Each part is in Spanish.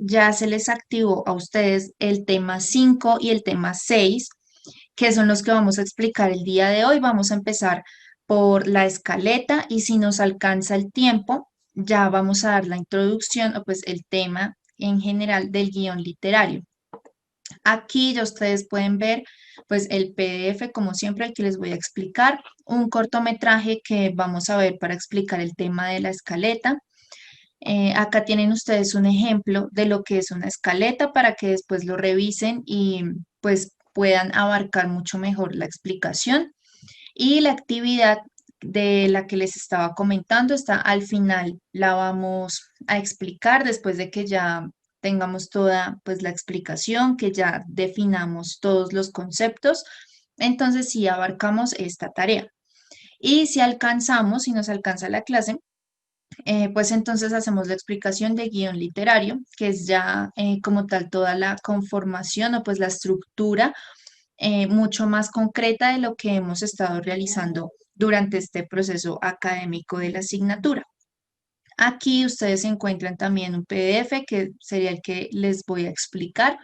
ya se les activó a ustedes el tema 5 y el tema 6, que son los que vamos a explicar el día de hoy. Vamos a empezar por la escaleta y si nos alcanza el tiempo, ya vamos a dar la introducción o pues el tema en general del guión literario. Aquí ya ustedes pueden ver pues el PDF como siempre el que les voy a explicar, un cortometraje que vamos a ver para explicar el tema de la escaleta. Acá tienen ustedes un ejemplo de lo que es una escaleta para que después lo revisen y pues puedan abarcar mucho mejor la explicación. Y la actividad de la que les estaba comentando está al final, la vamos a explicar después de que ya tengamos toda pues la explicación, que ya definamos todos los conceptos. Entonces sí abarcamos esta tarea. Y si alcanzamos, si nos alcanza la clase, pues entonces hacemos la explicación de guión literario, que es ya como tal toda la conformación o pues la estructura mucho más concreta de lo que hemos estado realizando durante este proceso académico de la asignatura. Aquí ustedes encuentran también un PDF que sería el que les voy a explicar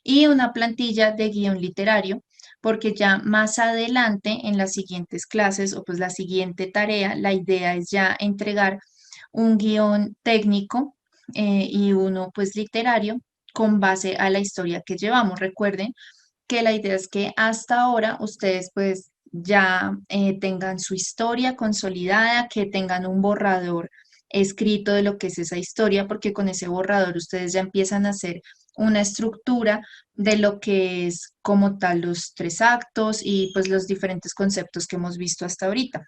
y una plantilla de guión literario, porque ya más adelante en las siguientes clases o pues la siguiente tarea, la idea es ya entregar un guión técnico y uno pues literario con base a la historia que llevamos. Recuerden que la idea es que hasta ahora ustedes pues ya tengan su historia consolidada, que tengan un borrador escrito de lo que es esa historia, porque con ese borrador ustedes ya empiezan a hacer una estructura de lo que es como tal los tres actos y pues los diferentes conceptos que hemos visto hasta ahorita.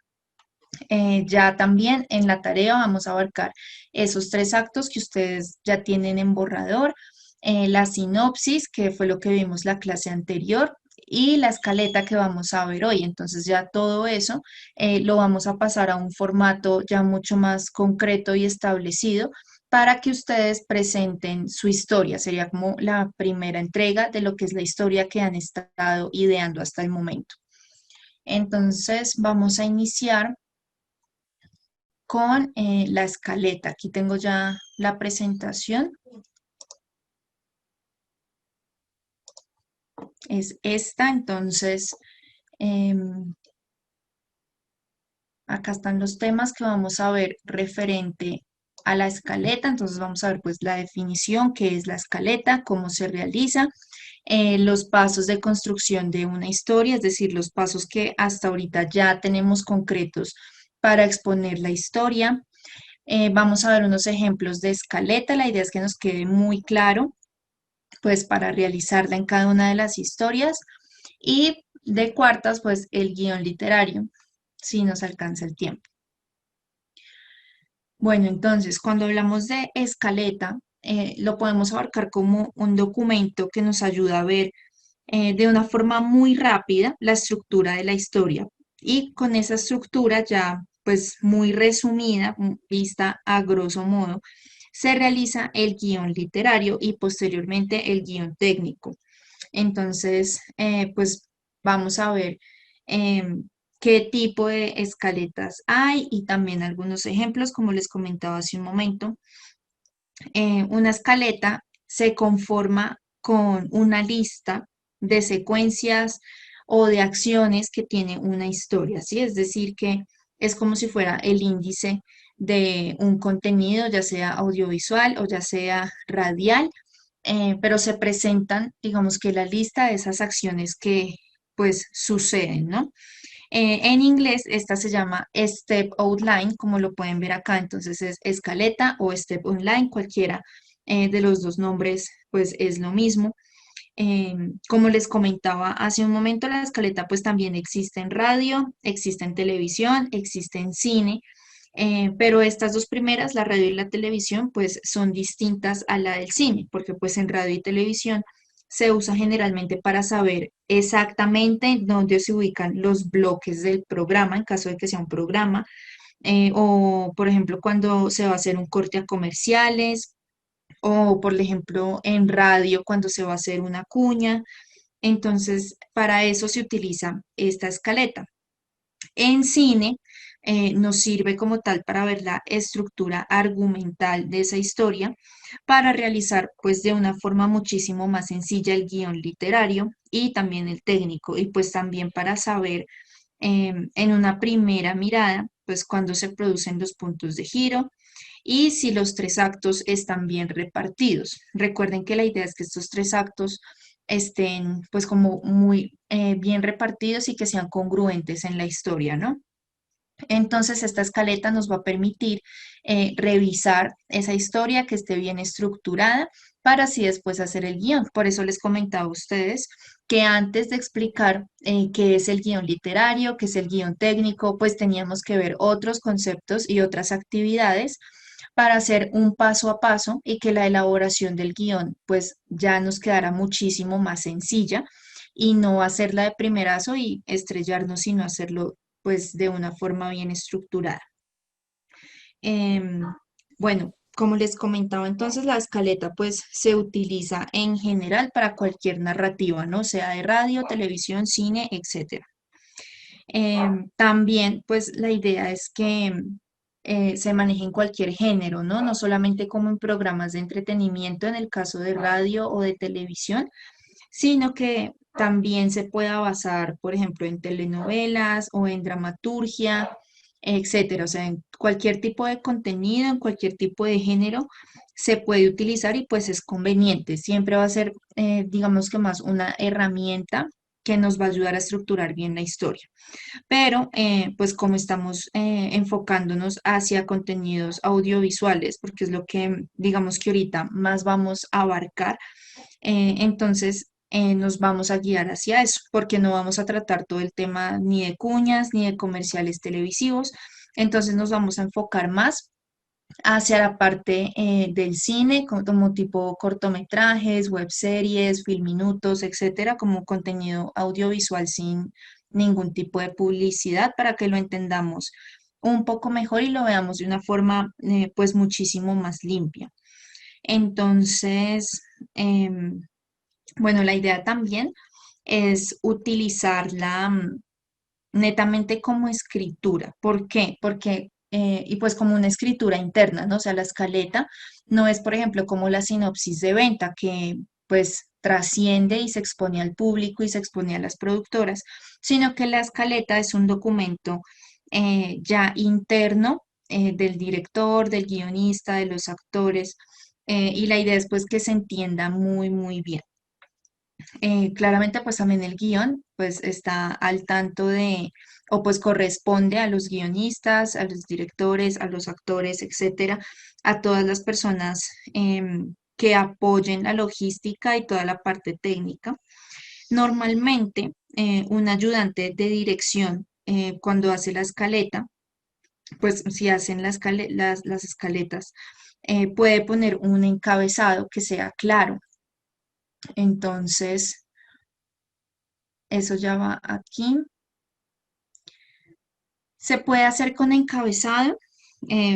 Ya también en la tarea vamos a abarcar esos tres actos que ustedes ya tienen en borrador, la sinopsis, que fue lo que vimos la clase anterior, y la escaleta que vamos a ver hoy. Entonces ya todo eso lo vamos a pasar a un formato ya mucho más concreto y establecido para que ustedes presenten su historia. Sería como la primera entrega de lo que es la historia que han estado ideando hasta el momento. Entonces vamos a iniciar con la escaleta. Aquí tengo ya la presentación. Es esta, entonces acá están los temas que vamos a ver referente a la escaleta. Entonces vamos a ver pues la definición, qué es la escaleta, cómo se realiza, los pasos de construcción de una historia, es decir, los pasos que hasta ahorita ya tenemos concretos para exponer la historia. Vamos a ver unos ejemplos de escaleta. La idea es que nos quede muy claro, pues, para realizarla en cada una de las historias. Y de cuartas, pues, el guión literario, si nos alcanza el tiempo. Bueno, entonces, cuando hablamos de escaleta, lo podemos abarcar como un documento que nos ayuda a ver de una forma muy rápida la estructura de la historia. Y con esa estructura ya, pues muy resumida, vista a grosso modo, se realiza el guión literario y posteriormente el guión técnico. Entonces, pues vamos a ver qué tipo de escaletas hay y también algunos ejemplos, como les comentaba hace un momento. Una escaleta se conforma con una lista de secuencias o de acciones que tiene una historia, ¿sí? Es decir, que es como si fuera el índice de un contenido, ya sea audiovisual o ya sea radial, pero se presentan, digamos que la lista de esas acciones que pues suceden, ¿no? En inglés, esta se llama Step Outline, como lo pueden ver acá. Entonces es escaleta o Step Outline, cualquiera de los dos nombres, pues es lo mismo. Como les comentaba hace un momento, la escaleta pues también existe en radio, existe en televisión, existe en cine, pero estas dos primeras, la radio y la televisión, pues son distintas a la del cine, porque pues en radio y televisión se usa generalmente para saber exactamente dónde se ubican los bloques del programa, en caso de que sea un programa, o por ejemplo cuando se va a hacer un corte a comerciales, o por ejemplo en radio cuando se va a hacer una cuña. Entonces, para eso se utiliza esta escaleta. En cine, nos sirve como tal para ver la estructura argumental de esa historia, para realizar pues de una forma muchísimo más sencilla el guión literario y también el técnico, y pues también para saber en una primera mirada pues cuándo se producen los puntos de giro y si los tres actos están bien repartidos. Recuerden que la idea es que estos tres actos estén pues como muy bien repartidos y que sean congruentes en la historia, ¿no? Entonces, esta escaleta nos va a permitir revisar esa historia que esté bien estructurada para así después hacer el guión. Por eso les comentaba a ustedes que antes de explicar qué es el guión literario, qué es el guión técnico, pues teníamos que ver otros conceptos y otras actividades para hacer un paso a paso y que la elaboración del guión pues ya nos quedara muchísimo más sencilla y no hacerla de primerazo y estrellarnos, sino hacerlo pues de una forma bien estructurada. Em, bueno, como les comentaba, entonces la escaleta pues se utiliza en general para cualquier narrativa, ¿no? Sea de radio, televisión, cine, etcétera. También pues la idea es que se maneje en cualquier género, ¿no? No solamente como en programas de entretenimiento en el caso de radio o de televisión, sino que también se pueda basar, por ejemplo, en telenovelas o en dramaturgia, etcétera. O sea, en cualquier tipo de contenido, en cualquier tipo de género se puede utilizar y pues es conveniente. Siempre va a ser, digamos que más una herramienta que nos va a ayudar a estructurar bien la historia. Pero pues como estamos enfocándonos hacia contenidos audiovisuales, porque es lo que digamos que ahorita más vamos a abarcar, entonces, nos vamos a guiar hacia eso, porque no vamos a tratar todo el tema ni de cuñas ni de comerciales televisivos. Entonces, nos vamos a enfocar más hacia la parte del cine, como tipo cortometrajes, webseries, filminutos, etcétera, como contenido audiovisual sin ningún tipo de publicidad para que lo entendamos un poco mejor y lo veamos de una forma pues muchísimo más limpia. Entonces, bueno, la idea también es utilizarla netamente como escritura. ¿Por qué? Porque, y pues como una escritura interna, ¿no? O sea, la escaleta no es, por ejemplo, como la sinopsis de venta, que pues trasciende y se expone al público y se expone a las productoras, sino que la escaleta es un documento ya interno del director, del guionista, de los actores, y la idea es pues que se entienda muy, muy bien. Claramente, pues también el guión, pues está al tanto de, o pues corresponde a los guionistas, a los directores, a los actores, etcétera, a todas las personas que apoyen la logística y toda la parte técnica. Normalmente, un ayudante de dirección, cuando hace la escaleta, pues si hacen las escaletas, puede poner un encabezado que sea claro. Entonces, eso ya va aquí. Se puede hacer con encabezado,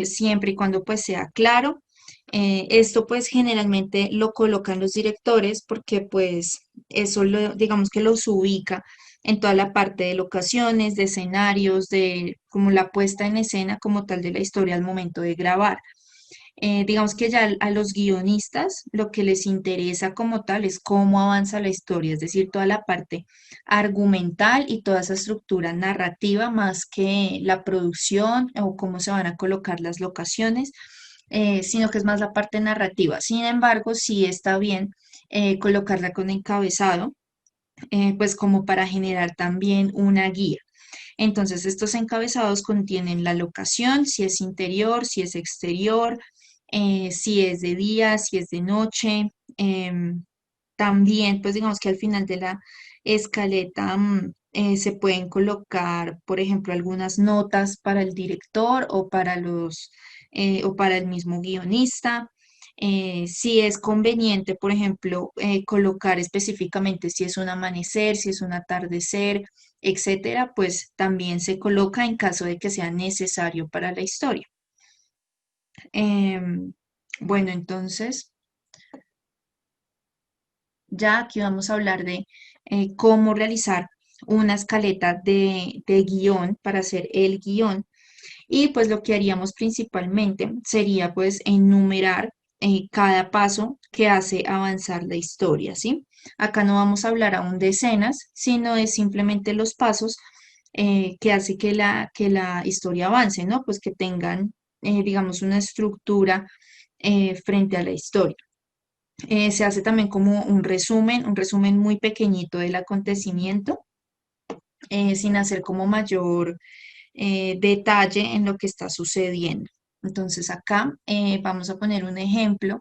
siempre y cuando pues sea claro. Esto pues generalmente lo colocan los directores porque pues eso digamos que los ubica en toda la parte de locaciones, de escenarios, de como la puesta en escena como tal de la historia al momento de grabar. Digamos que ya a los guionistas lo que les interesa como tal es cómo avanza la historia, es decir, toda la parte argumental y toda esa estructura narrativa más que la producción o cómo se van a colocar las locaciones, sino que es más la parte narrativa. Sin embargo, sí está bien colocarla con encabezado, pues como para generar también una guía. Entonces, estos encabezados contienen la locación, si es interior, si es exterior, si es de día, si es de noche. También, pues digamos que al final de la escaleta se pueden colocar, por ejemplo, algunas notas para el director o para o para el mismo guionista. Si es conveniente, por ejemplo, colocar específicamente si es un amanecer, si es un atardecer, etcétera, pues también se coloca en caso de que sea necesario para la historia. Em, bueno, entonces ya aquí vamos a hablar de cómo realizar una escaleta de guión para hacer el guión. Y pues lo que haríamos principalmente sería pues enumerar cada paso que hace avanzar la historia, ¿sí? Acá no vamos a hablar aún de escenas, sino es simplemente los pasos que hace que la historia avance, ¿no? Pues que tengan, digamos, una estructura frente a la historia. Se hace también como un resumen muy pequeñito del acontecimiento, sin hacer como mayor detalle en lo que está sucediendo. Entonces acá vamos a poner un ejemplo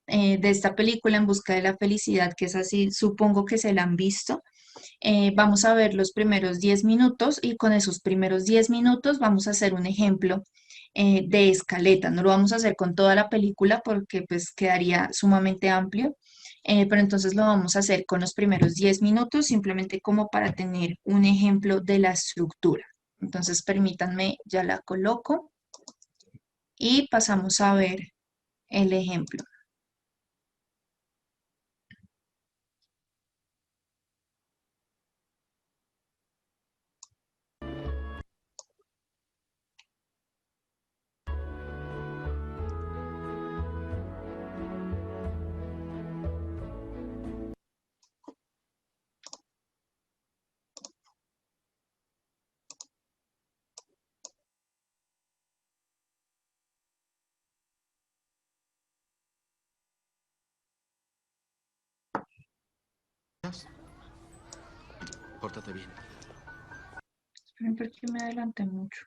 de esta película En busca de la felicidad, que es así, supongo que se la han visto. Vamos a ver los primeros 10 minutos y con esos primeros 10 minutos vamos a hacer un ejemplo de escaleta. No lo vamos a hacer con toda la película porque pues quedaría sumamente amplio, pero entonces lo vamos a hacer con los primeros 10 minutos simplemente como para tener un ejemplo de la estructura. Entonces permítanme, ya la coloco y pasamos a ver el ejemplo. Pórtate bien. Esperen porque me adelanté mucho.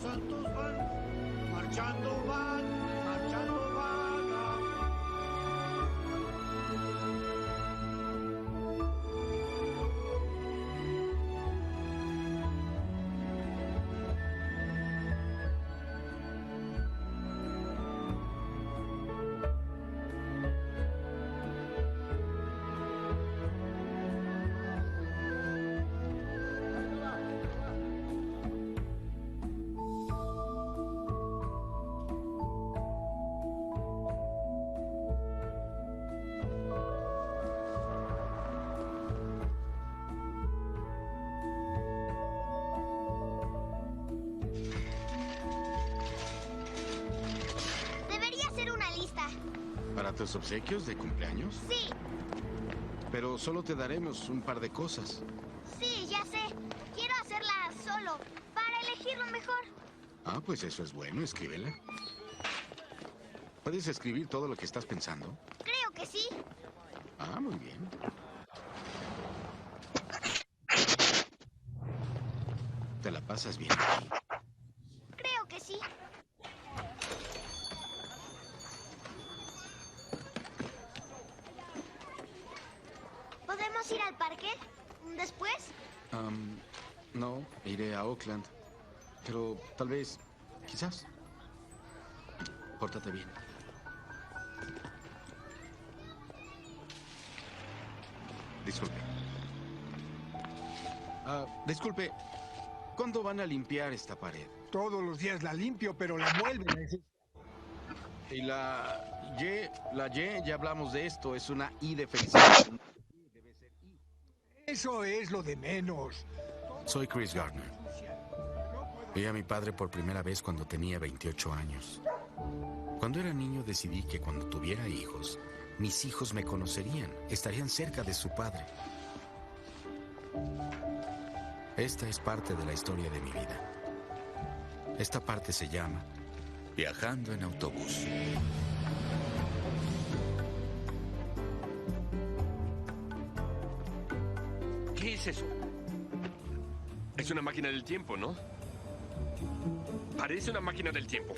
Santos van, marchando van, marchando van. Debería ser una lista. ¿Para tus obsequios de cumpleaños? Sí, Pero solo te daremos un par de cosas. sí, ya sé. Quiero hacerla solo, para elegir lo mejor. Ah, pues eso es bueno, escríbela. ¿Puedes escribir todo lo que estás pensando? Creo que sí. Ah, muy bien. ¿Te la pasas bien aquí? Creo que sí. ¿Podemos ir al parque? ¿Después? No, iré a Oakland. Pero tal vez, quizás. Pórtate bien. Disculpe. Disculpe. ¿Cuándo van a limpiar esta pared? Todos los días la limpio, pero la vuelven a decir. Y la Y, ya hablamos de esto, es una I de felicidad. Eso es lo de menos. Soy Chris Gardner. Vi a mi padre por primera vez cuando tenía 28 años. Cuando era niño decidí que cuando tuviera hijos, mis hijos me conocerían, estarían cerca de su padre. Esta es parte de la historia de mi vida. Esta parte se llama Viajando en autobús. ¿Qué es eso? Es una máquina del tiempo, ¿no? Parece una máquina del tiempo.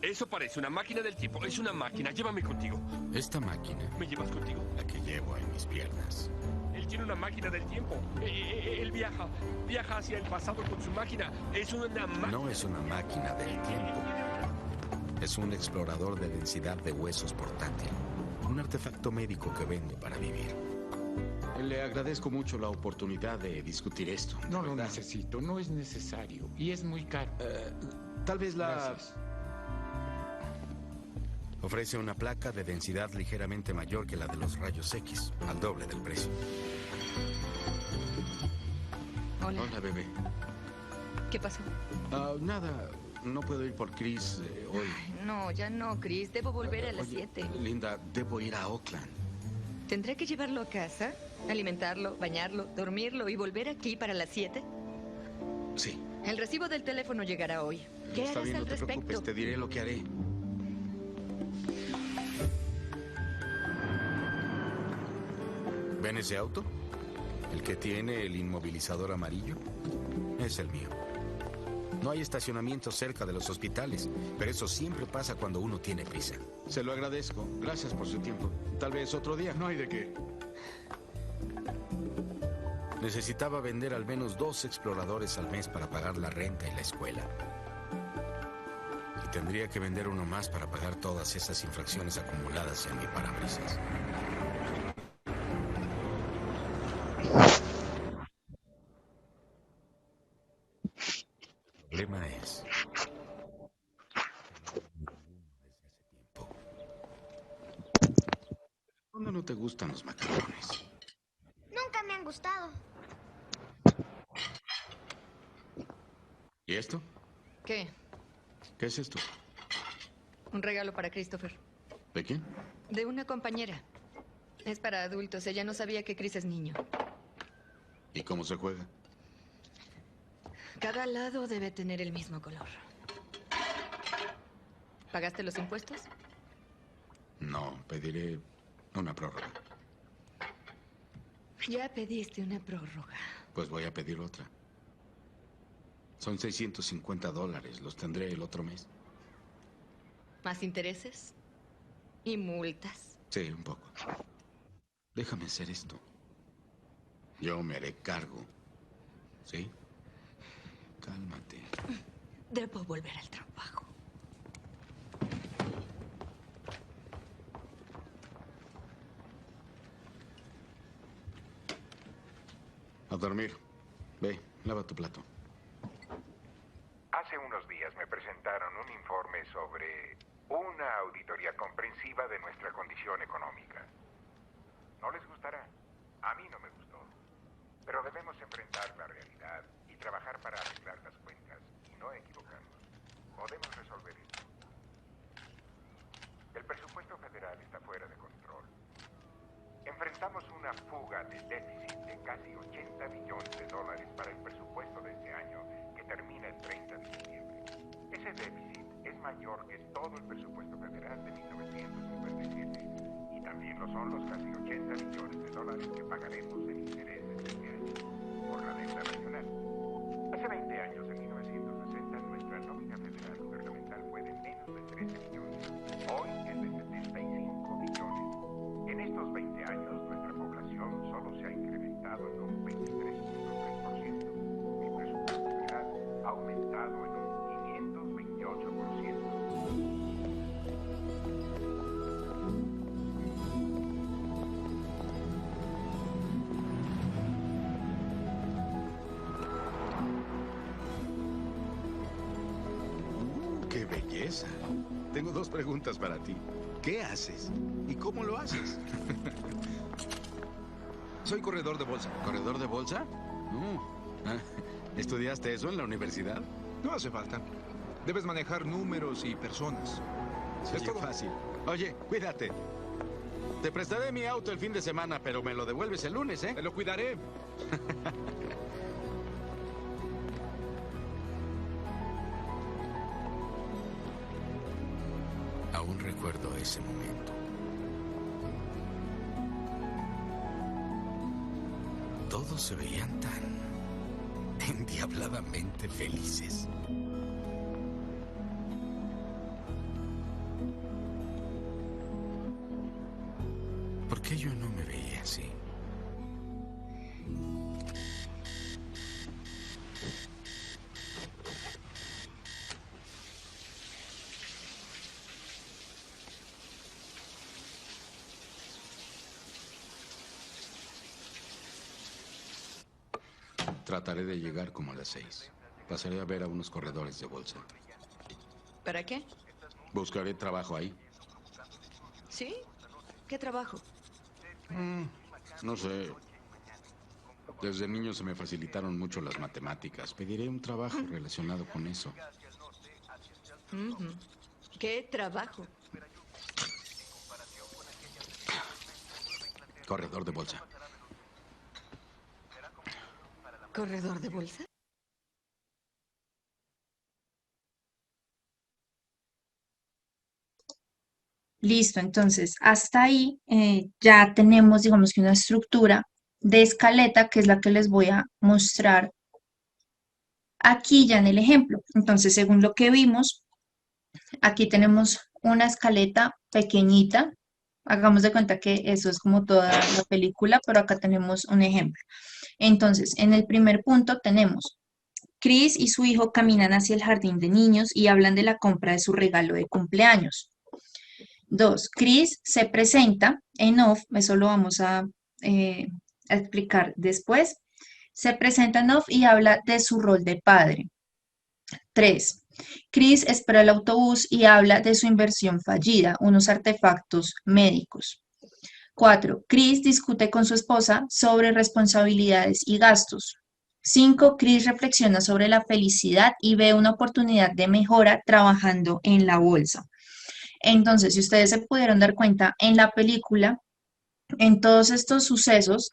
Eso parece una máquina del tiempo. Es una máquina. Llévame contigo. Esta máquina, ¿Me llevas contigo? la que llevo en mis piernas, Él tiene una máquina del tiempo. Él viaja hacia el pasado con su máquina. Es una máquina. no es una máquina del tiempo. Es un explorador de densidad de huesos portátil. Un artefacto médico que vendo para vivir. Le agradezco mucho la oportunidad de discutir esto. No lo ¿verdad? necesito, no es necesario. Y es muy caro. Tal vez la... Gracias. Ofrece una placa de densidad ligeramente mayor que la de los rayos X, al doble del precio. Hola. Hola, bebé. ¿Qué pasó? Nada, no puedo ir por Chris hoy. No, ya no, Chris. Debo volver a las Oye, 7. Linda, debo ir a Oakland. ¿Tendré que llevarlo a casa? ¿Alimentarlo, bañarlo, dormirlo y volver aquí para las 7? Sí. El recibo del teléfono llegará hoy. ¿Qué Está harás bien, al no te respecto? preocupes, te diré lo que haré. ¿Ven ese auto? ¿El que tiene el inmovilizador amarillo? Es el mío. No hay estacionamiento cerca de los hospitales, pero eso siempre pasa cuando uno tiene prisa. Se lo agradezco. Gracias por su tiempo. Tal vez otro día. No hay de qué. Necesitaba vender al menos 2 exploradores al mes para pagar la renta y la escuela. Y tendría que vender uno más para pagar todas esas infracciones acumuladas en mi parabrisas. El problema es... ¿Cuándo no te gustan los macarrones? Nunca me han gustado. ¿Y esto? ¿Qué? ¿Qué es esto? Un regalo para Christopher. ¿De quién? De una compañera. Es para adultos. Ella no sabía que Chris es niño. ¿Y cómo se juega? Cada lado debe tener el mismo color. ¿Pagaste los impuestos? No, pediré una prórroga. Ya pediste una prórroga. Pues voy a pedir otra. Son $650. Los tendré el otro mes. ¿Más intereses? ¿Y multas? Sí, un poco. Déjame hacer esto. Yo me haré cargo. ¿Sí? Cálmate. Debo volver al trabajo. A dormir. Ve, lava tu plato. Hace unos días me presentaron un informe sobre una auditoría comprensiva de nuestra condición económica. No les gustará. A mí no me gustó. Pero debemos enfrentar la realidad y trabajar para arreglar las cuentas y no equivocarnos. Podemos resolver esto. El presupuesto federal está fuera de control. Enfrentamos una fuga de déficit de casi $80 millones para el presupuesto de este año que termina el 30 de diciembre. Ese déficit es mayor que todo el presupuesto federal de 1957 y también lo son los casi $80 millones que pagaremos en intereses este año por la deuda nacional. Hace 20 años, en 1960, nuestra nómina federal gubernamental fue de menos de 13 millones. Hoy es de 75 millones. En estos 20 años, nuestra población solo se ha incrementado en un 23.3%. Mi presupuesto federal ha aumentado en un 528%. ¡Qué belleza! Tengo 2 preguntas para ti. ¿Qué haces? ¿Y cómo lo haces? Soy corredor de bolsa. ¿Corredor de bolsa? No. ¿Estudiaste eso en la universidad? No hace falta. Debes manejar números y personas. Es todo fácil. Oye, cuídate. Te prestaré mi auto el fin de semana, pero me lo devuelves el lunes, ¿eh? Te lo cuidaré. Aún recuerdo ese momento. Todos se veían tan endiabladamente felices. ¿Por qué yo no me veía así? Trataré de llegar como a las 6. Pasaré a ver a unos corredores de bolsa. ¿Para qué? Buscaré trabajo ahí. ¿Sí? ¿Qué trabajo? No sé. Desde niño se me facilitaron mucho las matemáticas. Pediré un trabajo relacionado con eso. Ujú. ¿Qué trabajo? Corredor de bolsa. ¿Corredor de bolsa? Listo, entonces hasta ahí ya tenemos, digamos que una estructura de escaleta, que es la que les voy a mostrar aquí ya en el ejemplo. Entonces, según lo que vimos, aquí tenemos una escaleta pequeñita. Hagamos de cuenta que eso es como toda la película, pero acá tenemos un ejemplo. Entonces, en el primer punto tenemos: Chris y su hijo caminan hacia el jardín de niños y hablan de la compra de su regalo de cumpleaños. 2. Chris se presenta en off, eso lo vamos a explicar después. Se presenta en off y habla de su rol de padre. 3. Chris espera el autobús y habla de su inversión fallida, unos artefactos médicos. 4. Chris discute con su esposa sobre responsabilidades y gastos. 5. Chris reflexiona sobre la felicidad y ve una oportunidad de mejora trabajando en la bolsa. Entonces, si ustedes se pudieron dar cuenta en la película, en todos estos sucesos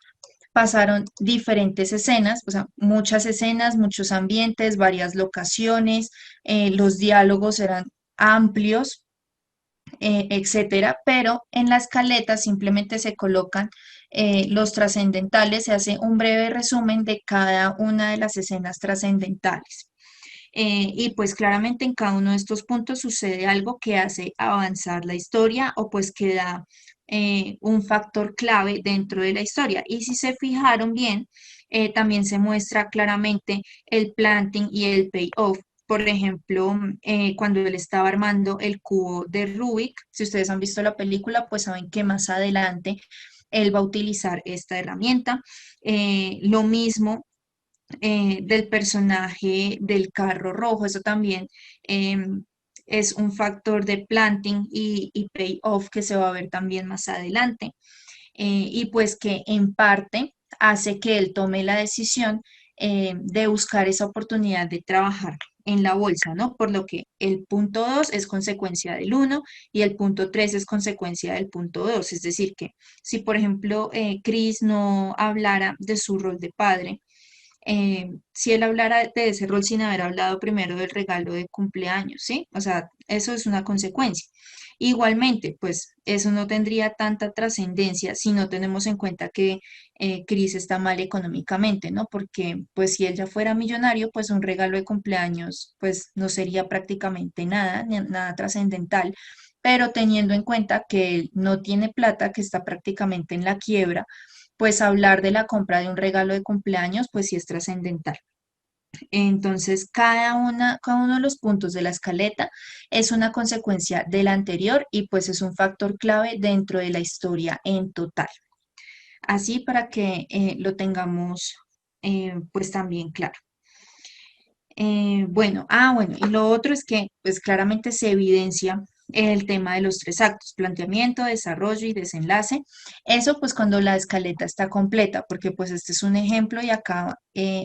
pasaron diferentes escenas, o sea, muchas escenas, muchos ambientes, varias locaciones, los diálogos eran amplios, etcétera, pero en la escaleta simplemente se colocan los trascendentales, se hace un breve resumen de cada una de las escenas trascendentales. Y pues claramente en cada uno de estos puntos sucede algo que hace avanzar la historia o pues que da un factor clave dentro de la historia. Y si se fijaron bien, también se muestra claramente el planting y el payoff. Por ejemplo, cuando él estaba armando el cubo de Rubik, si ustedes han visto la película, pues saben que más adelante él va a utilizar esta herramienta. Lo mismo del personaje del carro rojo. Eso también es un factor de planting y payoff que se va a ver también más adelante. Y pues que en parte hace que él tome la decisión de buscar esa oportunidad de trabajar en la bolsa, ¿no? Por lo que el punto 2 es consecuencia del uno y el punto 3 es consecuencia del punto 2. Es decir, que si, por ejemplo, Chris no hablara de su rol de padre, si él hablara de ese rol sin haber hablado primero del regalo de cumpleaños, ¿sí? O sea, eso es una consecuencia. Igualmente, pues eso no tendría tanta trascendencia si no tenemos en cuenta que Chris está mal económicamente, ¿no? Porque pues si él ya fuera millonario, pues un regalo de cumpleaños pues no sería prácticamente nada, nada trascendental. Pero teniendo en cuenta que él no tiene plata, que está prácticamente en la quiebra, pues hablar de la compra de un regalo de cumpleaños, pues sí es trascendental. Entonces, cada uno de los puntos de la escaleta es una consecuencia del anterior y pues es un factor clave dentro de la historia en total. Así para que lo tengamos pues también claro. Bueno, y lo otro es que pues claramente se evidencia el tema de los tres actos: planteamiento, desarrollo y desenlace. Eso pues cuando la escaleta está completa, porque pues este es un ejemplo y acá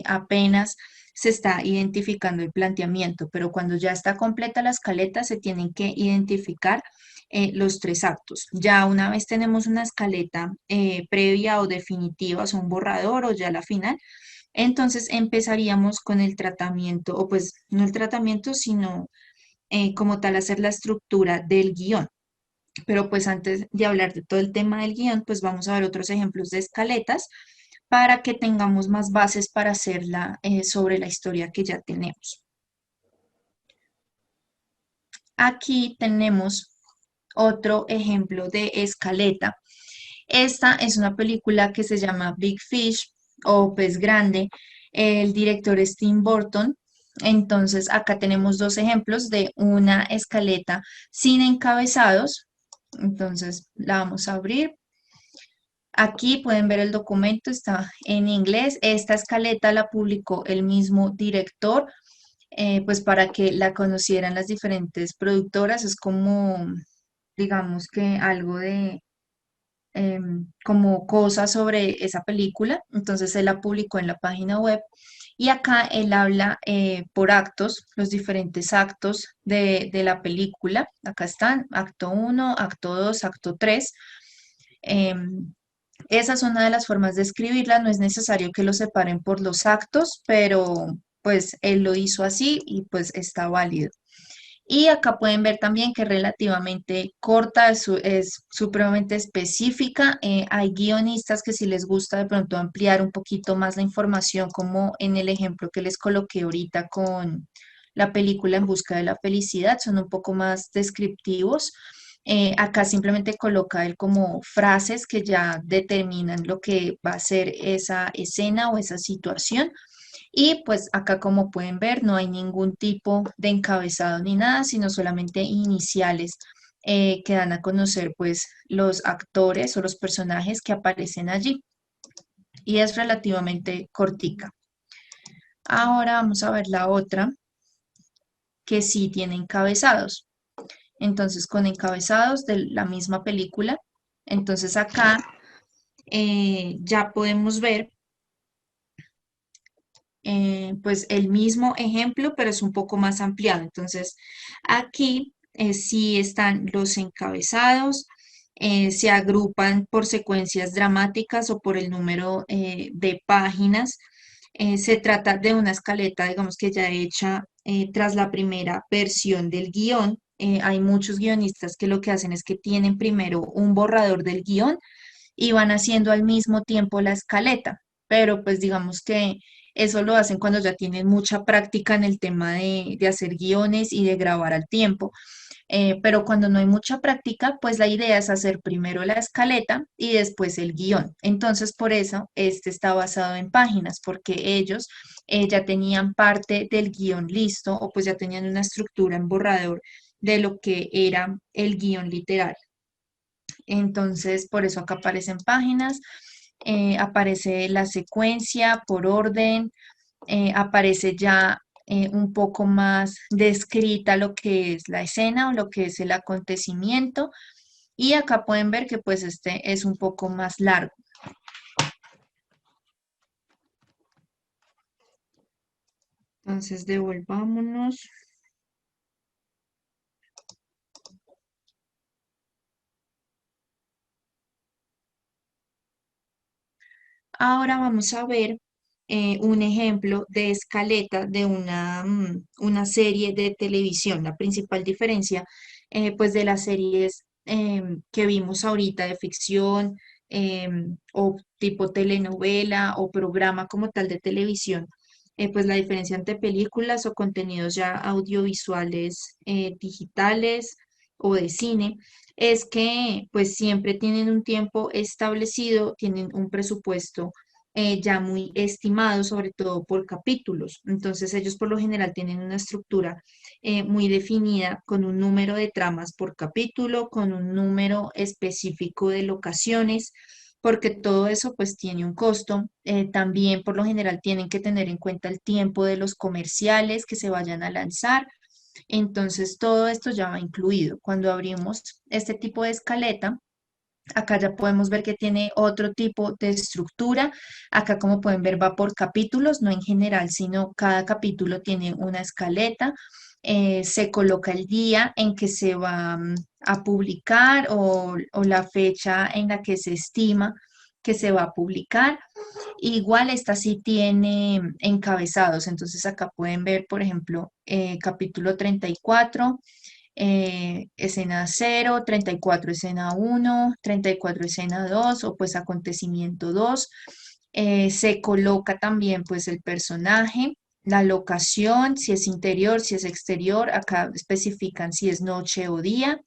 apenas se está identificando el planteamiento, pero cuando ya está completa la escaleta se tienen que identificar los tres actos. Ya una vez tenemos una escaleta previa o definitiva, o sea, un borrador o ya la final, entonces empezaríamos con el tratamiento, o pues no el tratamiento, sino como tal hacer la estructura del guión. Pero pues antes de hablar de todo el tema del guión, pues vamos a ver otros ejemplos de escaletas para que tengamos más bases para hacerla sobre la historia que ya tenemos. Aquí tenemos otro ejemplo de escaleta Esta es una película que se llama Big Fish o Pez Grande. El director es Tim Burton. Entonces, acá tenemos dos ejemplos de una escaleta sin encabezados. Entonces, la vamos a abrir. Aquí pueden ver el documento, está en inglés. Esta escaleta la publicó el mismo director, pues para que la conocieran las diferentes productoras. Es como, digamos que algo de como cosas sobre esa película. Entonces él la publicó en la página web y acá él habla por actos, los diferentes actos de la película. Acá están, acto uno, acto 2, acto 3. Esa es una de las formas de escribirla. No es necesario que lo separen por los actos, pero pues él lo hizo así y pues está válido. Y acá pueden ver también que es relativamente corta, es supremamente específica. Hay guionistas que si les gusta de pronto ampliar un poquito más la información, como en el ejemplo que les coloqué ahorita con la película En busca de la felicidad, son un poco más descriptivos. Acá simplemente coloca él como frases que ya determinan lo que va a ser esa escena o esa situación. Y pues acá como pueden ver no hay ningún tipo de encabezado ni nada, sino solamente iniciales que dan a conocer pues los actores o los personajes que aparecen allí. Y es relativamente cortica. Ahora vamos a ver la otra que sí tiene encabezados. Entonces con encabezados de la misma película. Entonces acá ya podemos ver pues el mismo ejemplo, pero es un poco más ampliado. Entonces, aquí sí están los encabezados, se agrupan por secuencias dramáticas o por el número de páginas. Se trata de una escaleta, digamos que ya hecha tras la primera versión del guión. Hay muchos guionistas que lo que hacen es que tienen primero un borrador del guión y van haciendo al mismo tiempo la escaleta, pero pues digamos que eso lo hacen cuando ya tienen mucha práctica en el tema de hacer guiones y de grabar al tiempo. Pero cuando no hay mucha práctica, pues la idea es hacer primero la escaleta y después el guión. Entonces, por eso este está basado en páginas, porque ellos ya tenían parte del guión listo o pues ya tenían una estructura en borrador de lo que era el guión literal. Entonces, por eso acá aparecen páginas, aparece la secuencia por orden, aparece ya un poco más descrita lo que es la escena o lo que es el acontecimiento. Y acá pueden ver que pues este es un poco más largo. Entonces, devolvámonos. Ahora vamos a ver un ejemplo de escaleta de una serie de televisión. La principal diferencia, pues, de las series que vimos ahorita de ficción o tipo telenovela o programa como tal de televisión, pues la diferencia entre películas o contenidos ya audiovisuales digitales o de cine es que pues siempre tienen un tiempo establecido, tienen un presupuesto ya muy estimado, sobre todo por capítulos. Entonces ellos por lo general tienen una estructura muy definida con un número de tramas por capítulo, con un número específico de locaciones, porque todo eso pues tiene un costo. También por lo general tienen que tener en cuenta el tiempo de los comerciales que se vayan a lanzar. Entonces, todo esto ya va incluido. Cuando abrimos este tipo de escaleta, acá ya podemos ver que tiene otro tipo de estructura. Acá, como pueden ver, va por capítulos, no en general, sino cada capítulo tiene una escaleta. Se coloca el día en que se va a publicar o la fecha en la que se estima que se va a publicar. Igual esta sí tiene encabezados, entonces acá pueden ver, por ejemplo, capítulo 34, escena 0, 34 escena 1, 34 escena 2 o pues acontecimiento 2. Se coloca también pues el personaje, la locación, si es interior, si es exterior, acá especifican si es noche o día.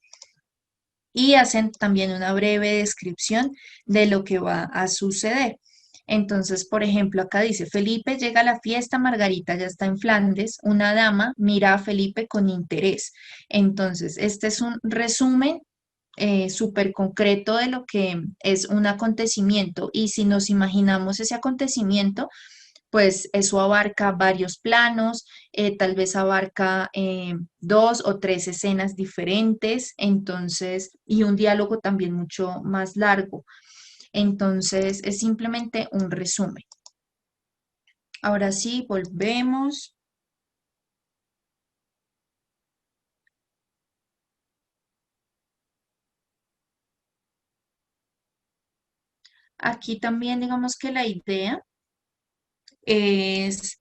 y hacen también una breve descripción de lo que va a suceder. Entonces, por ejemplo, acá dice, Felipe llega a la fiesta, Margarita ya está en Flandes, una dama mira a Felipe con interés. Entonces, este es un resumen súper concreto de lo que es un acontecimiento y si nos imaginamos ese acontecimiento, pues eso abarca varios planos, tal vez abarca dos o tres escenas diferentes, entonces, y un diálogo también mucho más largo. Entonces, es simplemente un resumen. Ahora sí, volvemos. Aquí también digamos que la idea es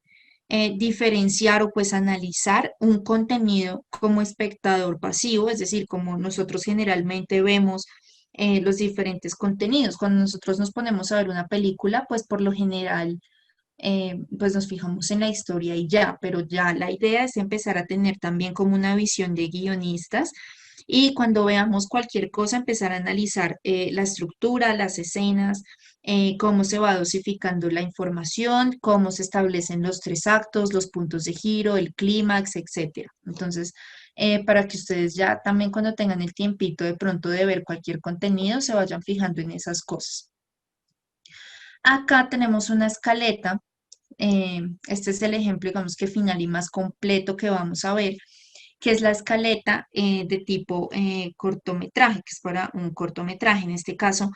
diferenciar o pues analizar un contenido como espectador pasivo, es decir, como nosotros generalmente vemos los diferentes contenidos. Cuando nosotros nos ponemos a ver una película, pues por lo general pues nos fijamos en la historia y ya, pero ya la idea es empezar a tener también como una visión de guionistas y cuando veamos cualquier cosa empezar a analizar la estructura, las escenas, cómo se va dosificando la información, cómo se establecen los tres actos, los puntos de giro, el clímax, etcétera. Entonces, para que ustedes ya también cuando tengan el tiempito de pronto de ver cualquier contenido se vayan fijando en esas cosas. Acá tenemos una escaleta. Este es el ejemplo, digamos que final y más completo que vamos a ver, que es la escaleta de tipo cortometraje, que es para un cortometraje. En este caso,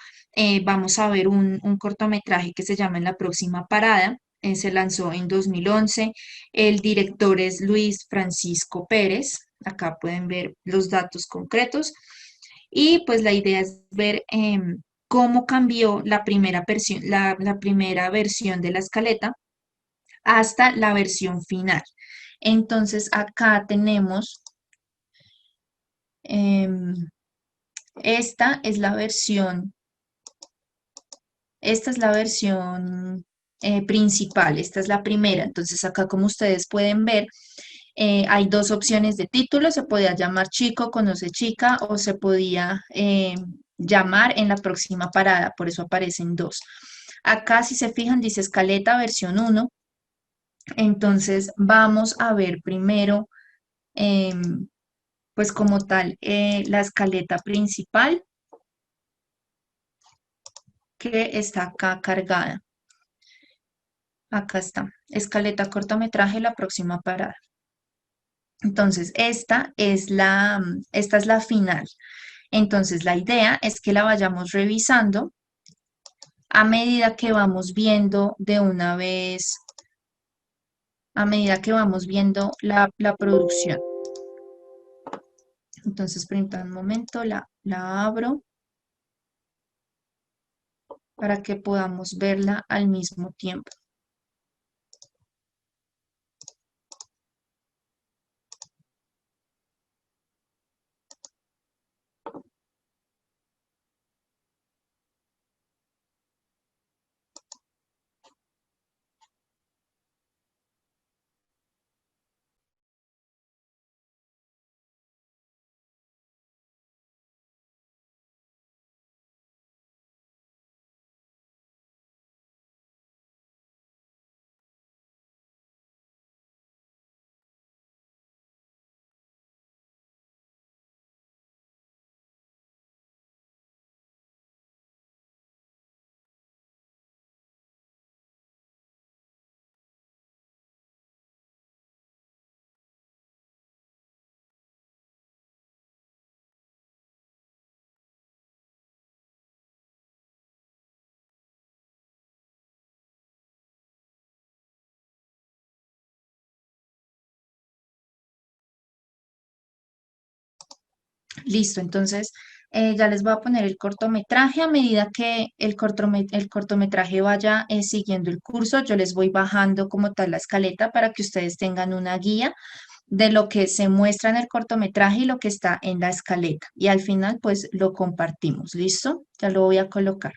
vamos a ver un cortometraje que se llama En la próxima parada. Se lanzó en 2011. El director es Luis Francisco Pérez. Acá pueden ver los datos concretos. Y pues la idea es ver cómo cambió la primera versión de la escaleta hasta la versión final. Entonces acá tenemos, em, esta es la versión, esta es la versión principal, esta es la primera. Entonces acá como ustedes pueden ver, hay dos opciones de título, se podía llamar Chico conoce chica o se podía llamar En la próxima parada, por eso aparecen dos. Acá si se fijan dice escaleta versión uno. Entonces vamos a ver primero, pues como tal, la escaleta principal que está acá cargada. Acá está, escaleta cortometraje, la próxima parada. Entonces, esta es la final. Entonces, la idea es que la vayamos revisando a medida que vamos viendo de una vez, a medida que vamos viendo la producción. Entonces, permítanme un momento, la abro para que podamos verla al mismo tiempo. Listo, entonces ya les voy a poner el cortometraje. A medida que el cortometraje vaya siguiendo el curso, yo les voy bajando como tal la escaleta para que ustedes tengan una guía de lo que se muestra en el cortometraje y lo que está en la escaleta. Y al final, pues lo compartimos. ¿Listo? Ya lo voy a colocar.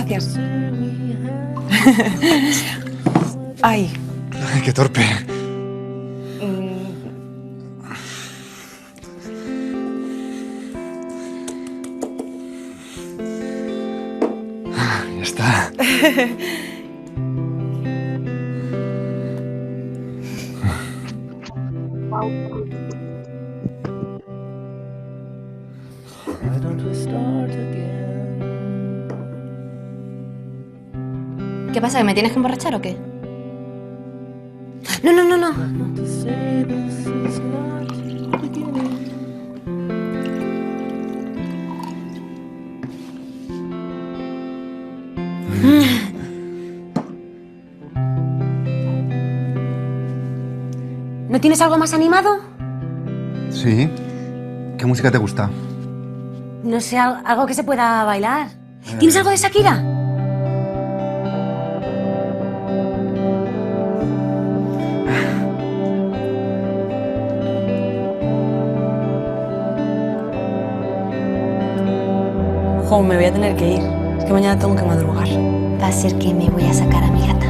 gracias. Ay. Ay, qué torpe. Ya está. ¿Qué pasa? ¿Que me tienes que emborrachar o qué? No, no, no, no. ¿No tienes algo más animado? Sí. ¿Qué música te gusta? No sé, algo que se pueda bailar. ¿Tienes algo de Shakira? Jo, me voy a tener que ir. Es que mañana tengo que madrugar. Va a ser que me voy a sacar a mi gata.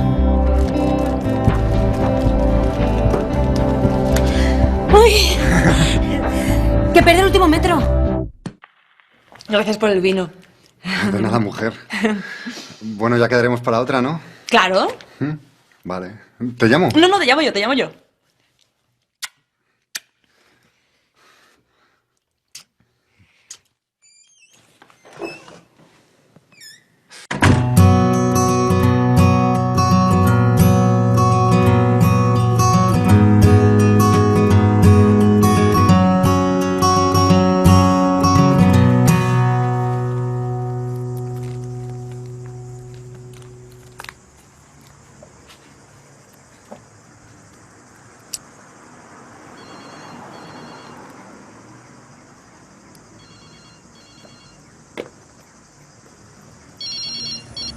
¡Uy! ¡Que perdí el último metro! Gracias por el vino. De nada, mujer. Bueno, ya quedaremos para otra, ¿no? Claro. Vale. ¿Te llamo? No, no, te llamo yo, te llamo yo.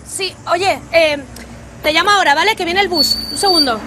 Sí, oye, te llamo ahora, ¿vale? Que viene el bus. Un segundo.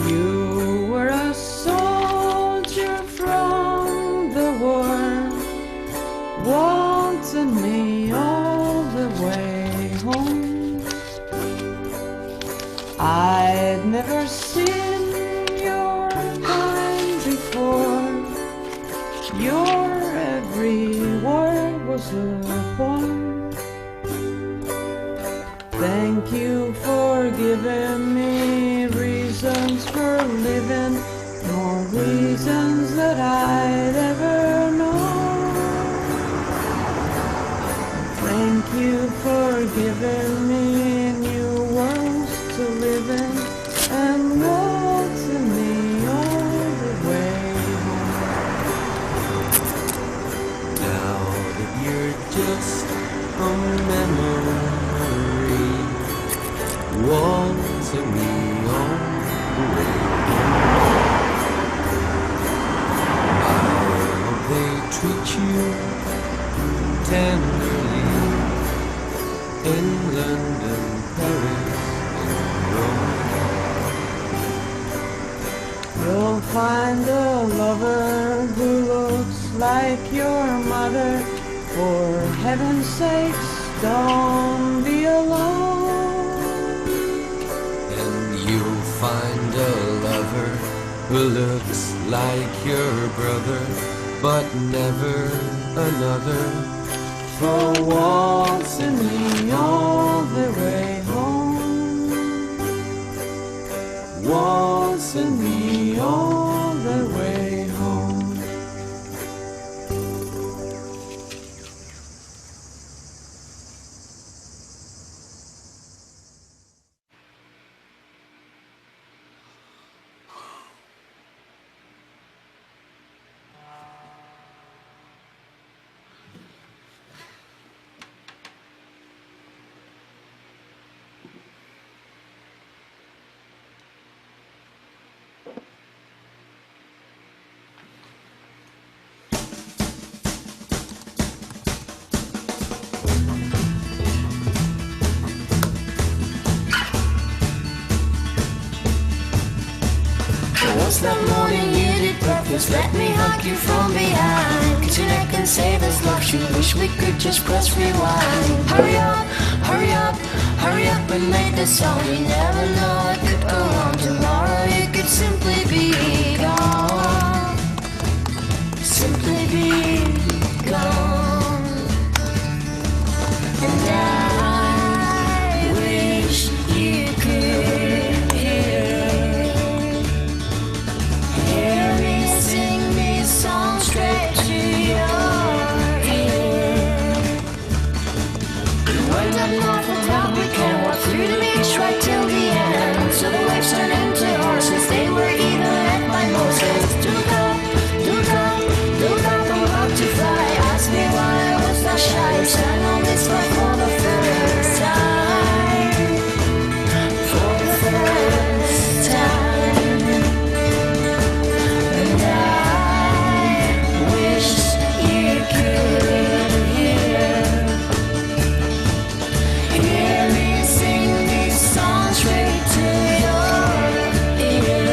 You were a soldier from the war, wanted me all the way home. I'd never seen your kind before. Your every word was a poem. Thank you for giving me reasons for living, more reasons that I'd ever know. Thank you for giving me new worlds to live in and waltzing me all the way home. Now that you're just a memory, waltzing me all the way home. I hope they treat you tenderly in London, Paris, and Rome. You'll find a lover who looks like your mother. For heaven's sakes, don't be alone. And you'll find a lover who looks like your brother, but never another for waltzing me all the way home. waltzing me all the way home. Once that morning you did breakfast, let me hug you from behind. Kiss your neck and say this love you wish we could just press rewind. Hurry up, hurry up, hurry up and make the song. You never know what could go wrong. Tomorrow you could simply be gone. Simply be gone. And I wish you could hear me sing these songs straight to your ear. Wind up north and out we can walk through the beach right till the end. So the waves turn into horses, they were even led by Moses. Look up, look up, look up, I'm about to fly. Ask me why I was not shy. Stand on this flight for the first time. For the first time. And I wish you could hear me sing these songs straight to your ear.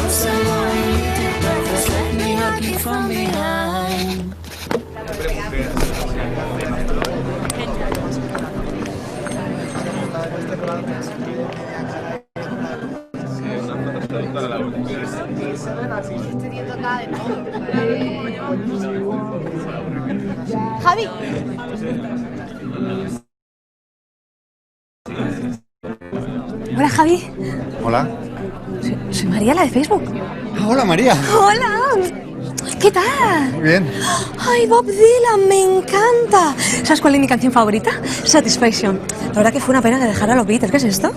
Someone you did breakfast, let me hug you from behind. Javi. Hola, Javi. Hola. Soy María, la de Facebook. Hola, María. Hola. ¿Qué tal? Muy bien. Ay, Bob Dylan, me encanta. ¿Sabes cuál es mi canción favorita? Satisfaction. La verdad que fue una pena que dejara a los Beatles. ¿Qué es esto?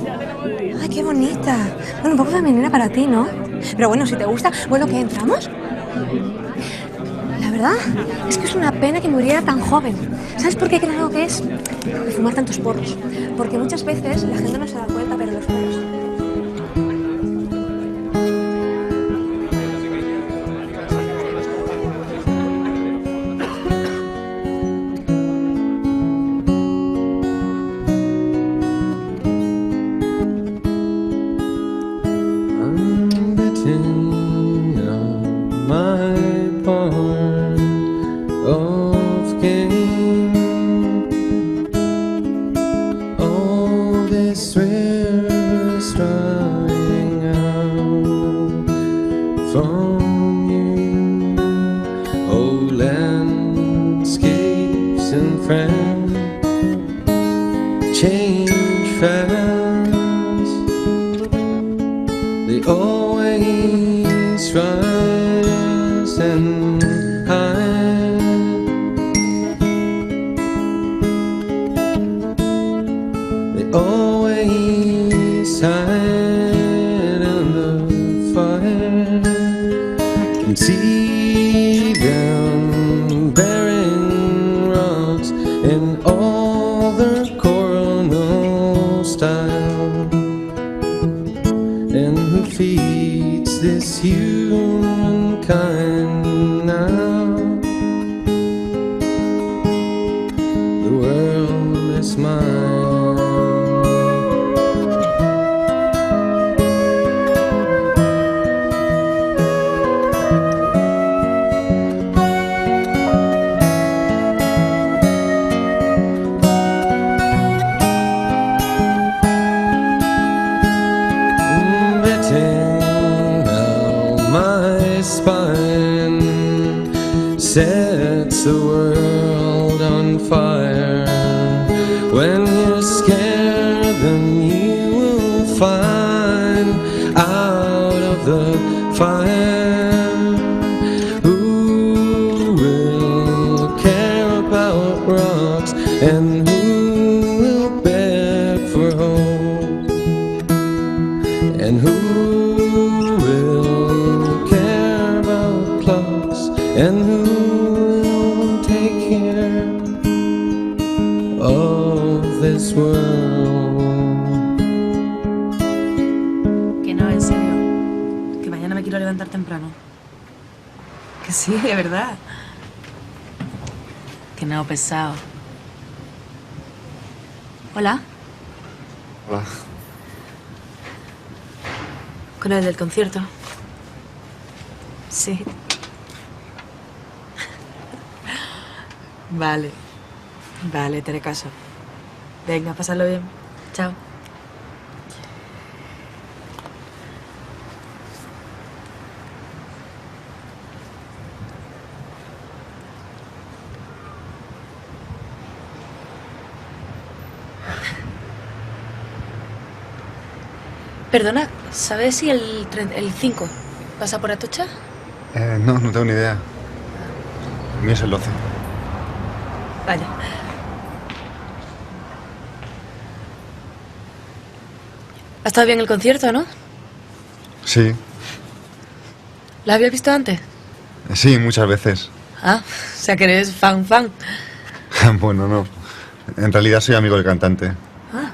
Ay, qué bonita. Bueno, un poco femenina para ti, ¿no? Pero bueno, si te gusta, bueno, ¿qué entramos? La verdad es que es una pena que muriera tan joven. ¿Sabes por qué creo que es? De fumar tantos porros. Porque muchas veces la gente no se da cuenta, pero los porros... sets the world on fire. When you're scared, then you will find out of the fire. Who will care about rocks and who will beg for hope? And who will care about clocks and who will take care of this world? Que no, en serio. Que mañana me quiero levantar temprano. Que sí, de verdad. Que no, pesado. Hola. Hola. Con el del concierto. Sí. Vale. Vale, te haré caso. Venga, pásalo bien. Chao. Perdona, ¿sabes si el 5 pasa por Atocha? No tengo ni idea. El mío es el 12. Vaya. ¿Ha estado bien el concierto, no? Sí. ¿Lo habías visto antes? Sí, muchas veces. Ah, o sea que eres fan. Bueno, no. En realidad soy amigo del cantante. Ah,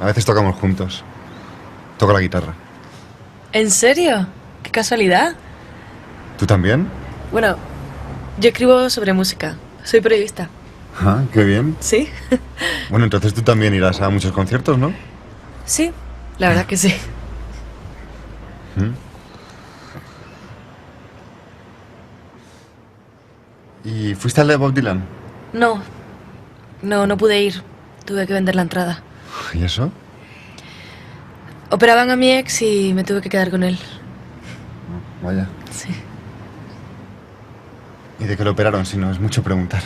A veces tocamos juntos. Toco la guitarra. ¿en serio? ¡Qué casualidad! ¿Tú también? Bueno, yo escribo sobre música. Soy periodista. Ah, qué bien. ¿Sí? Bueno, entonces tú también irás a muchos conciertos, ¿no? Sí, la verdad que sí. ¿Y fuiste al de Bob Dylan? No pude ir. Tuve que vender la entrada. ¿Y eso? Operaban a mi ex y me tuve que quedar con él. Vaya. Sí. ¿Y de qué lo operaron? Si no, es mucho preguntar.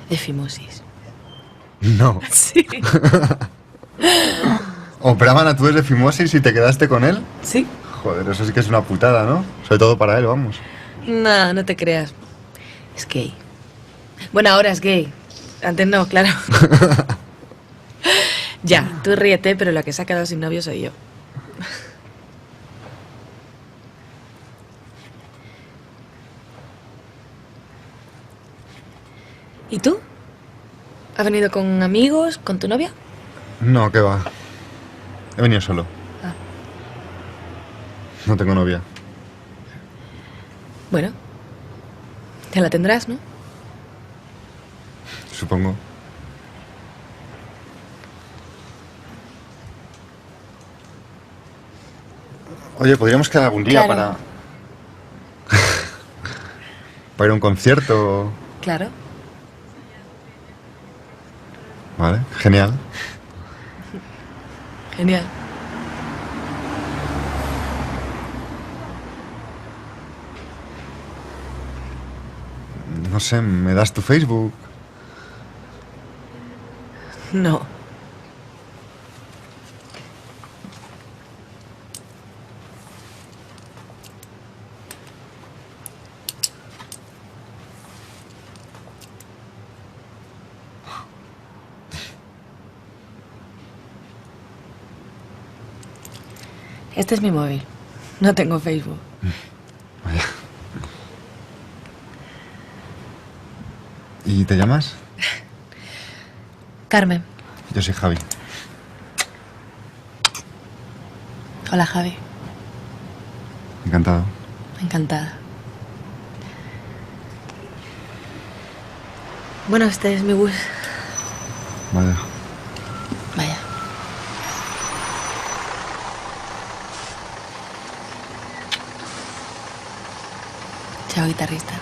De fimosis. No. Sí. ¿Operaban a tu ex de fimosis y te quedaste con él? Sí. Joder, eso sí que es una putada, ¿no? Sobre todo para él, vamos. No, no te creas. Es gay. Bueno, ahora es gay. Antes no, claro. Ya, tú ríete, pero la que se ha quedado sin novio soy yo. ¿Y tú? ¿Has venido con amigos, con tu novia? No, qué va. He venido solo. Ah. No tengo novia. Bueno, ya la tendrás, ¿no? Supongo. Oye, podríamos quedar algún día Claro. para ir a un concierto. Claro. Vale, genial. Genial. No sé, ¿me das tu Facebook? No. Este es mi móvil. No tengo Facebook. Vaya. ¿Y te llamas? Carmen. Yo soy Javi. Hola, Javi. Encantado. Encantada. Bueno, este es mi bus. Vaya. Vaya. Chao, guitarrista.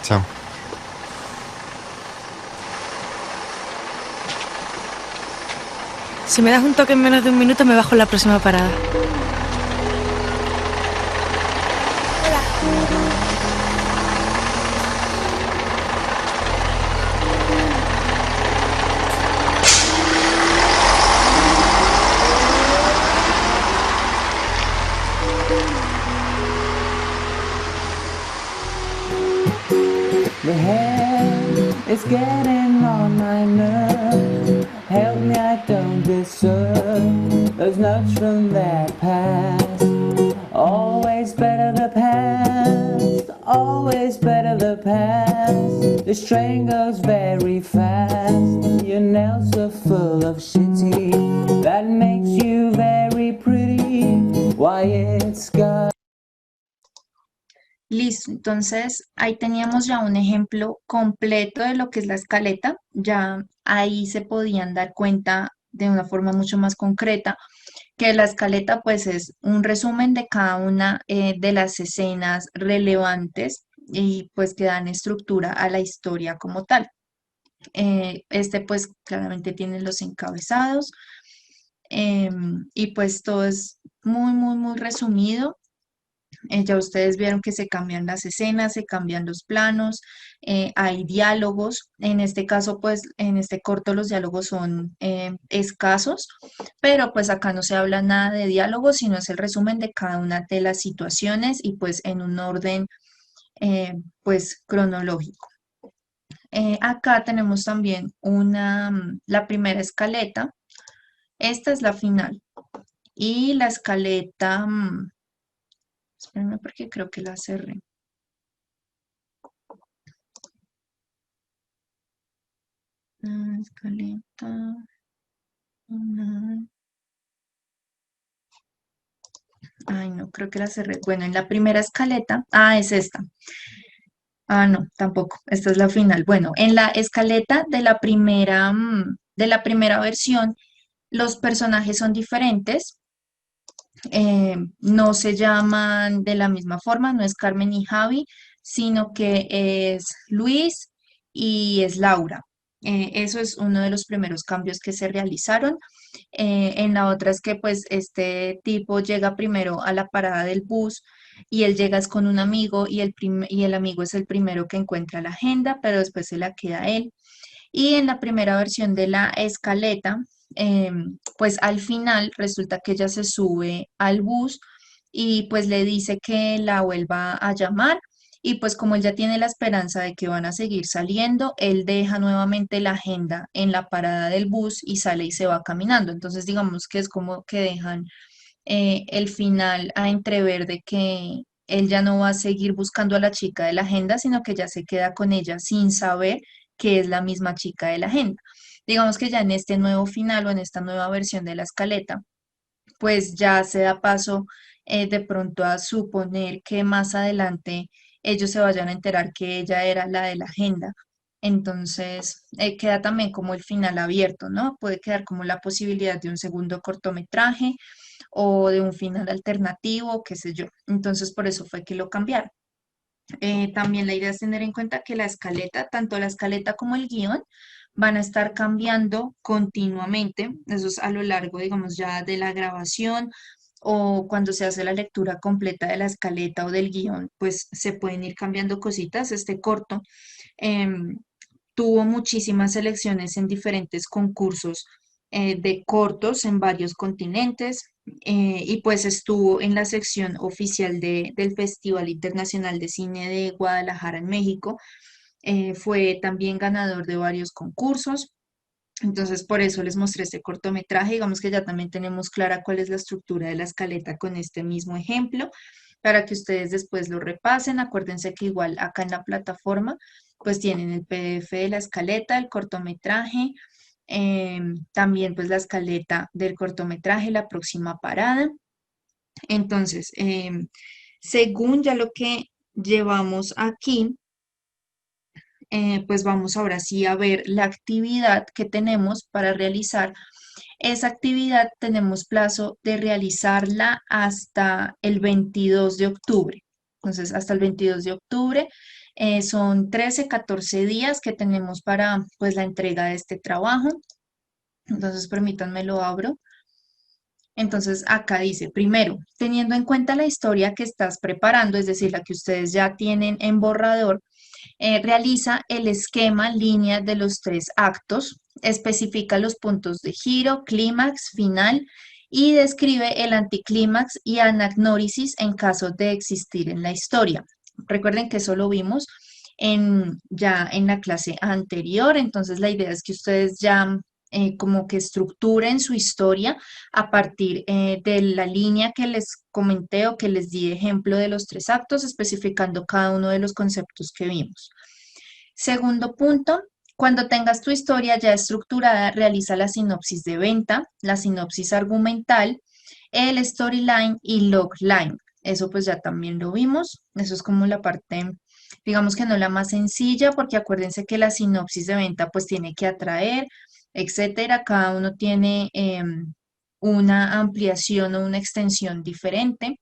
Chao. Si me das un toque en menos de un minuto, me bajo en la próxima parada. It's getting on my nerves. Help me, I don't deserve those notes from their past. Always better the past, always better the past. The train goes very fast. Your nails are full of shitty. That makes you very pretty. Why it's got. Listo, entonces ahí teníamos ya un ejemplo completo de lo que es la escaleta. Ya ahí se podían dar cuenta de una forma mucho más concreta que la escaleta pues es un resumen de cada una de las escenas relevantes y pues que dan estructura a la historia como tal. Este pues claramente tiene los encabezados y pues todo es muy resumido. Ya ustedes vieron que se cambian las escenas, se cambian los planos, hay diálogos. En este caso, pues, en este corto los diálogos son escasos, pero pues acá no se habla nada de diálogos, sino es el resumen de cada una de las situaciones y pues en un orden pues cronológico. Acá tenemos también la primera escaleta. Esta es la final. Y la escaleta... espérenme porque creo que la cerré. La escaleta. Ay, no, creo que la cerré. Bueno, en la primera escaleta. Ah, es esta. Ah, no, tampoco. Esta es la final. Bueno, en la escaleta de la primera versión, los personajes son diferentes. No se llaman de la misma forma, no es Carmen y Javi, sino que es Luis y es Laura. Eso es uno de los primeros cambios que se realizaron. En la otra es que pues este tipo llega primero a la parada del bus y él llega es con un amigo y el amigo es el primero que encuentra la agenda, pero después se la queda a él. Y en la primera versión de la escaleta, pues al final resulta que ella se sube al bus y pues le dice que la vuelva a llamar y pues como él ya tiene la esperanza de que van a seguir saliendo, él deja nuevamente la agenda en la parada del bus y sale y se va caminando. Entonces digamos que es como que dejan el final a entrever de que él ya no va a seguir buscando a la chica de la agenda, sino que ya se queda con ella sin saber que es la misma chica de la agenda. Digamos que ya en este nuevo final o en esta nueva versión de la escaleta, pues ya se da paso de pronto a suponer que más adelante ellos se vayan a enterar que ella era la de la agenda. Entonces, queda también como el final abierto, ¿no? Puede quedar como la posibilidad de un segundo cortometraje o de un final alternativo, qué sé yo. Entonces, por eso fue que lo cambiaron. También la idea es tener en cuenta que la escaleta, tanto la escaleta como el guión, van a estar cambiando continuamente. Eso es a lo largo, digamos, ya de la grabación o cuando se hace la lectura completa de la escaleta o del guión, pues se pueden ir cambiando cositas. Este corto tuvo muchísimas selecciones en diferentes concursos de cortos en varios continentes y pues estuvo en la sección oficial del Festival Internacional de Cine de Guadalajara en México. Fue también ganador de varios concursos. Entonces, por eso les mostré este cortometraje. Digamos que ya también tenemos clara cuál es la estructura de la escaleta con este mismo ejemplo, para que ustedes después lo repasen. Acuérdense que igual acá en la plataforma, pues tienen el PDF de la escaleta, el cortometraje, también pues la escaleta del cortometraje, la próxima parada. Entonces, según ya lo que llevamos aquí, pues vamos ahora sí a ver la actividad que tenemos para realizar. Esa actividad tenemos plazo de realizarla hasta el 22 de octubre. Entonces, hasta el 22 de octubre son 13, 14 días que tenemos para pues la entrega de este trabajo. Entonces, permítanme lo abro. Entonces, acá dice, primero, teniendo en cuenta la historia que estás preparando, es decir, la que ustedes ya tienen en borrador, realiza el esquema línea de los 3 actos, especifica los puntos de giro, clímax, final y describe el anticlímax y anagnórisis en caso de existir en la historia. Recuerden que eso lo vimos ya en la clase anterior. Entonces la idea es que ustedes ya como que estructuren su historia a partir de la línea que les comenté o que les di de ejemplo de los 3 actos, especificando cada uno de los conceptos que vimos. Segundo punto, cuando tengas tu historia ya estructurada, realiza la sinopsis de venta, la sinopsis argumental, el storyline y logline. Eso pues ya también lo vimos. Eso es como la parte, digamos que no la más sencilla, porque acuérdense que la sinopsis de venta pues tiene que atraer, etcétera. Cada uno tiene una ampliación o una extensión diferente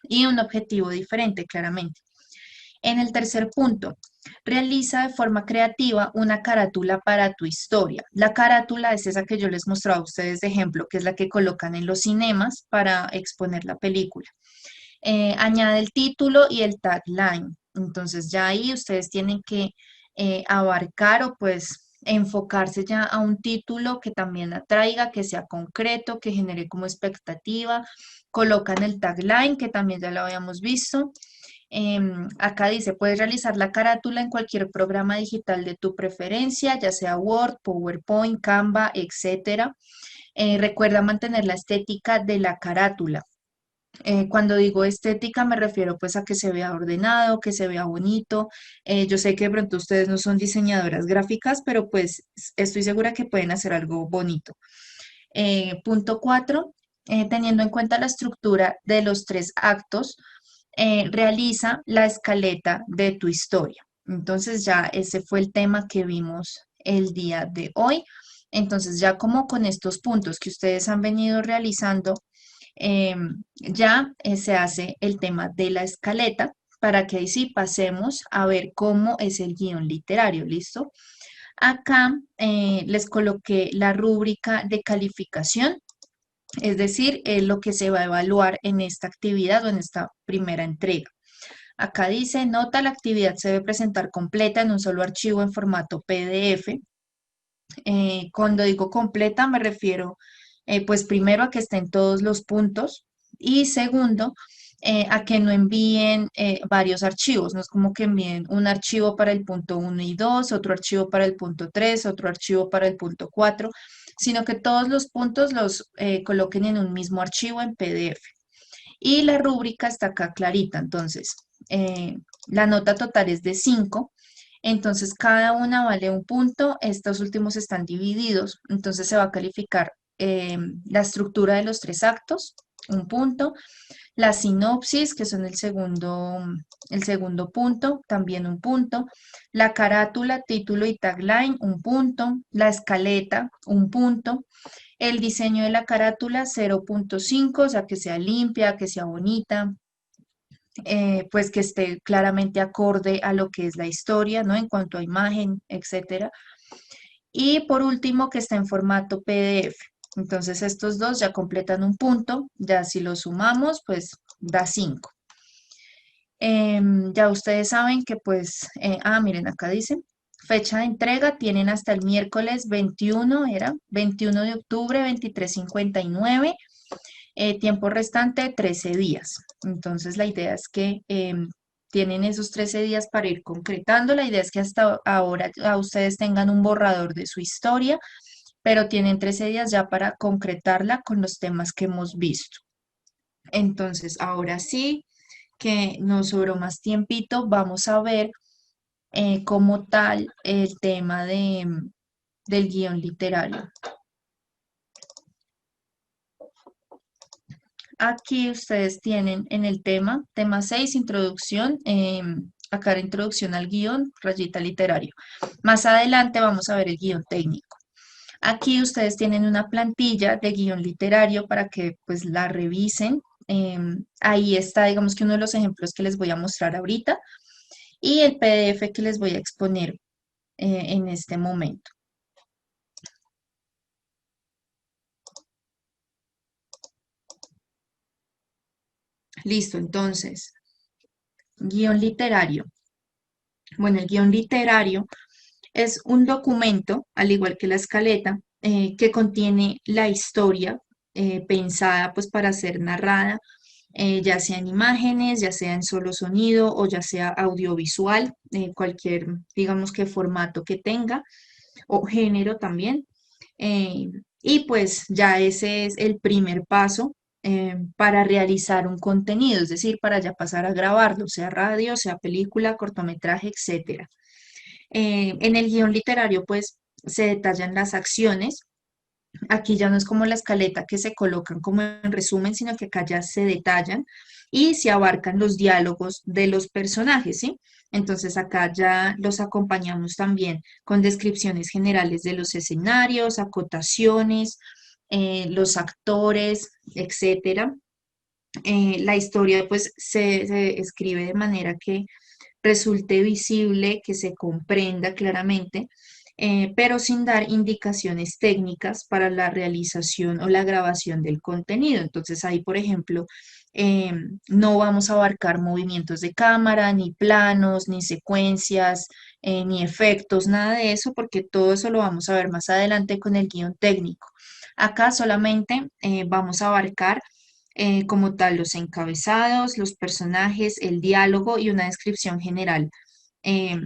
y un objetivo diferente, claramente. En el tercer punto, realiza de forma creativa una carátula para tu historia. La carátula es esa que yo les mostraba a ustedes de ejemplo, que es la que colocan en los cinemas para exponer la película. Añade el título y el tagline. Entonces ya ahí ustedes tienen que abarcar o pues enfocarse ya a un título que también atraiga, que sea concreto, que genere como expectativa. Colocan el tagline, que también ya lo habíamos visto. Acá dice, puedes realizar la carátula en cualquier programa digital de tu preferencia, ya sea Word, PowerPoint, Canva, etcétera. Recuerda mantener la estética de la carátula. Cuando digo estética me refiero pues a que se vea ordenado, que se vea bonito. Yo sé que de pronto ustedes no son diseñadoras gráficas, pero pues estoy segura que pueden hacer algo bonito. Punto 4, teniendo en cuenta la estructura de los 3 actos, realiza la escaleta de tu historia. Entonces ya ese fue el tema que vimos el día de hoy. Entonces ya como con estos puntos que ustedes han venido realizando, ya se hace el tema de la escaleta para que ahí sí pasemos a ver cómo es el guión literario, ¿listo? Acá les coloqué la rúbrica de calificación, es decir, lo que se va a evaluar en esta actividad o en esta primera entrega. Acá dice, nota, la actividad se debe presentar completa en un solo archivo en formato PDF. Cuando digo completa me refiero pues primero a que estén todos los puntos y segundo a que no envíen varios archivos, no es como que envíen un archivo para el punto 1 y 2, otro archivo para el punto 3, otro archivo para el punto 4, sino que todos los puntos los coloquen en un mismo archivo en PDF. Y la rúbrica está acá clarita, entonces la nota total es de 5. Entonces, cada una vale un punto. Estos últimos están divididos. Entonces, se va a calificar la estructura de los 3 actos, un punto. La sinopsis, que son el segundo punto, también un punto. La carátula, título y tagline, un punto. La escaleta, un punto. El diseño de la carátula, 0.5, o sea, que sea limpia, que sea bonita. Pues que esté claramente acorde a lo que es la historia, ¿no? En cuanto a imagen, etcétera. Y por último, que esté en formato PDF. Entonces, estos dos ya completan un punto. Ya si los sumamos, pues da 5. Ya ustedes saben que pues, miren, acá dice, fecha de entrega, tienen hasta el miércoles 21 de octubre, 23:59. Tiempo restante, 13 días. Entonces, la idea es que tienen esos 13 días para ir concretando. La idea es que hasta ahora ya ustedes tengan un borrador de su historia, pero tienen 13 días ya para concretarla con los temas que hemos visto. Entonces, ahora sí que nos sobró más tiempito, vamos a ver como tal el tema del guión literario. Aquí ustedes tienen en el tema 6, introducción, acá la introducción al guión, rayita literario. Más adelante vamos a ver el guión técnico. Aquí ustedes tienen una plantilla de guión literario para que pues la revisen. Ahí está, digamos que uno de los ejemplos que les voy a mostrar ahorita y el PDF que les voy a exponer en este momento. Listo, entonces, guión literario. Bueno, el guión literario es un documento, al igual que la escaleta, que contiene la historia pensada pues para ser narrada ya sea en imágenes, ya sea en solo sonido o ya sea audiovisual, cualquier, digamos que formato que tenga o género también. Eh, y pues ya ese es el primer paso para realizar un contenido, es decir, para ya pasar a grabarlo, sea radio, sea película, cortometraje, etcétera. En el guión literario, pues se detallan las acciones. Aquí ya no es como la escaleta que se colocan como en resumen, sino que acá ya se detallan y se abarcan los diálogos de los personajes, ¿sí? Entonces acá ya los acompañamos también con descripciones generales de los escenarios, acotaciones, los actores, etcétera. La historia pues se escribe de manera que resulte visible, que se comprenda claramente, pero sin dar indicaciones técnicas para la realización o la grabación del contenido. Entonces ahí, por ejemplo, eh, no vamos a abarcar movimientos de cámara, ni planos, ni secuencias, ni efectos, nada de eso, porque todo eso lo vamos a ver más adelante con el guión técnico. Acá solamente vamos a abarcar como tal los encabezados, los personajes, el diálogo y una descripción general eh,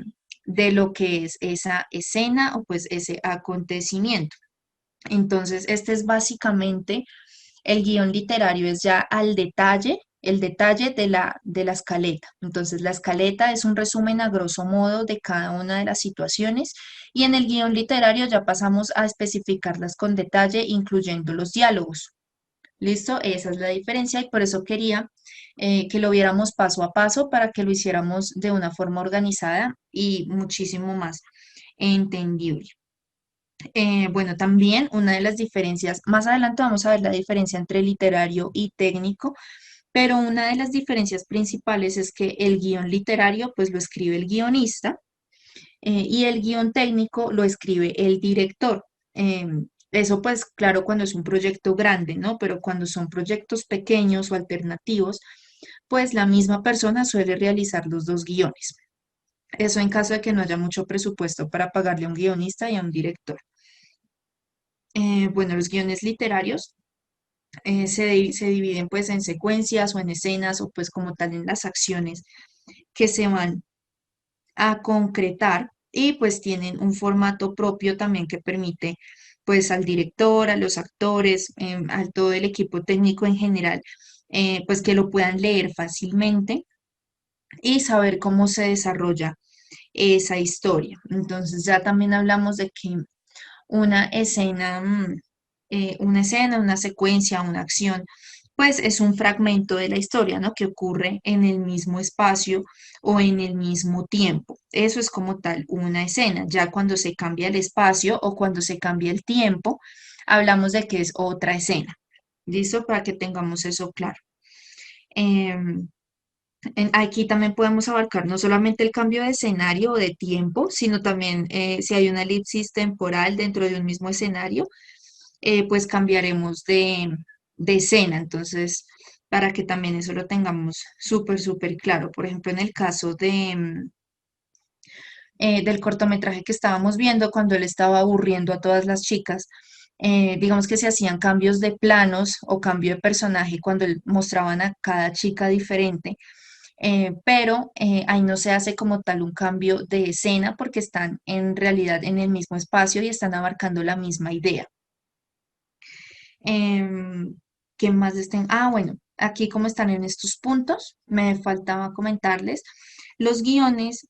de lo que es esa escena o pues ese acontecimiento. Entonces, este es básicamente el guión literario, es ya al detalle, el detalle de la escaleta. Entonces, la escaleta es un resumen a grosso modo de cada una de las situaciones y en el guión literario ya pasamos a especificarlas con detalle, incluyendo los diálogos. ¿Listo? Esa es la diferencia y por eso quería que lo viéramos paso a paso para que lo hiciéramos de una forma organizada y muchísimo más entendible. Bueno, también una de las diferencias, más adelante vamos a ver la diferencia entre literario y técnico, pero una de las diferencias principales es que el guión literario pues lo escribe el guionista y el guión técnico lo escribe el director. Eso pues claro cuando es un proyecto grande, ¿no? Pero cuando son proyectos pequeños o alternativos, pues la misma persona suele realizar los dos guiones. Eso en caso de que no haya mucho presupuesto para pagarle a un guionista y a un director. Bueno, los guiones literarios se dividen pues en secuencias o en escenas o pues como tal en las acciones que se van a concretar y pues tienen un formato propio también que permite pues al director, a los actores, a todo el equipo técnico en general, pues que lo puedan leer fácilmente y saber cómo se desarrolla esa historia. Entonces ya también hablamos de que una escena, una secuencia, una acción, pues es un fragmento de la historia, ¿no? Que ocurre en el mismo espacio o en el mismo tiempo. Eso es como tal una escena. Ya cuando se cambia el espacio o cuando se cambia el tiempo, hablamos de que es otra escena. ¿Listo? Para que tengamos eso claro. Em, Aquí también podemos abarcar no solamente el cambio de escenario o de tiempo, sino también si hay una elipsis temporal dentro de un mismo escenario, pues cambiaremos de escena. Entonces, para que también eso lo tengamos súper, súper claro. Por ejemplo, en el caso del cortometraje que estábamos viendo, cuando él estaba aburriendo a todas las chicas, digamos que se hacían cambios de planos o cambio de personaje cuando mostraban a cada chica diferente, pero ahí no se hace como tal un cambio de escena porque están en realidad en el mismo espacio y están abarcando la misma idea. Em, ¿Qué más estén? Ah, bueno, aquí como están en estos puntos, me faltaba comentarles, los guiones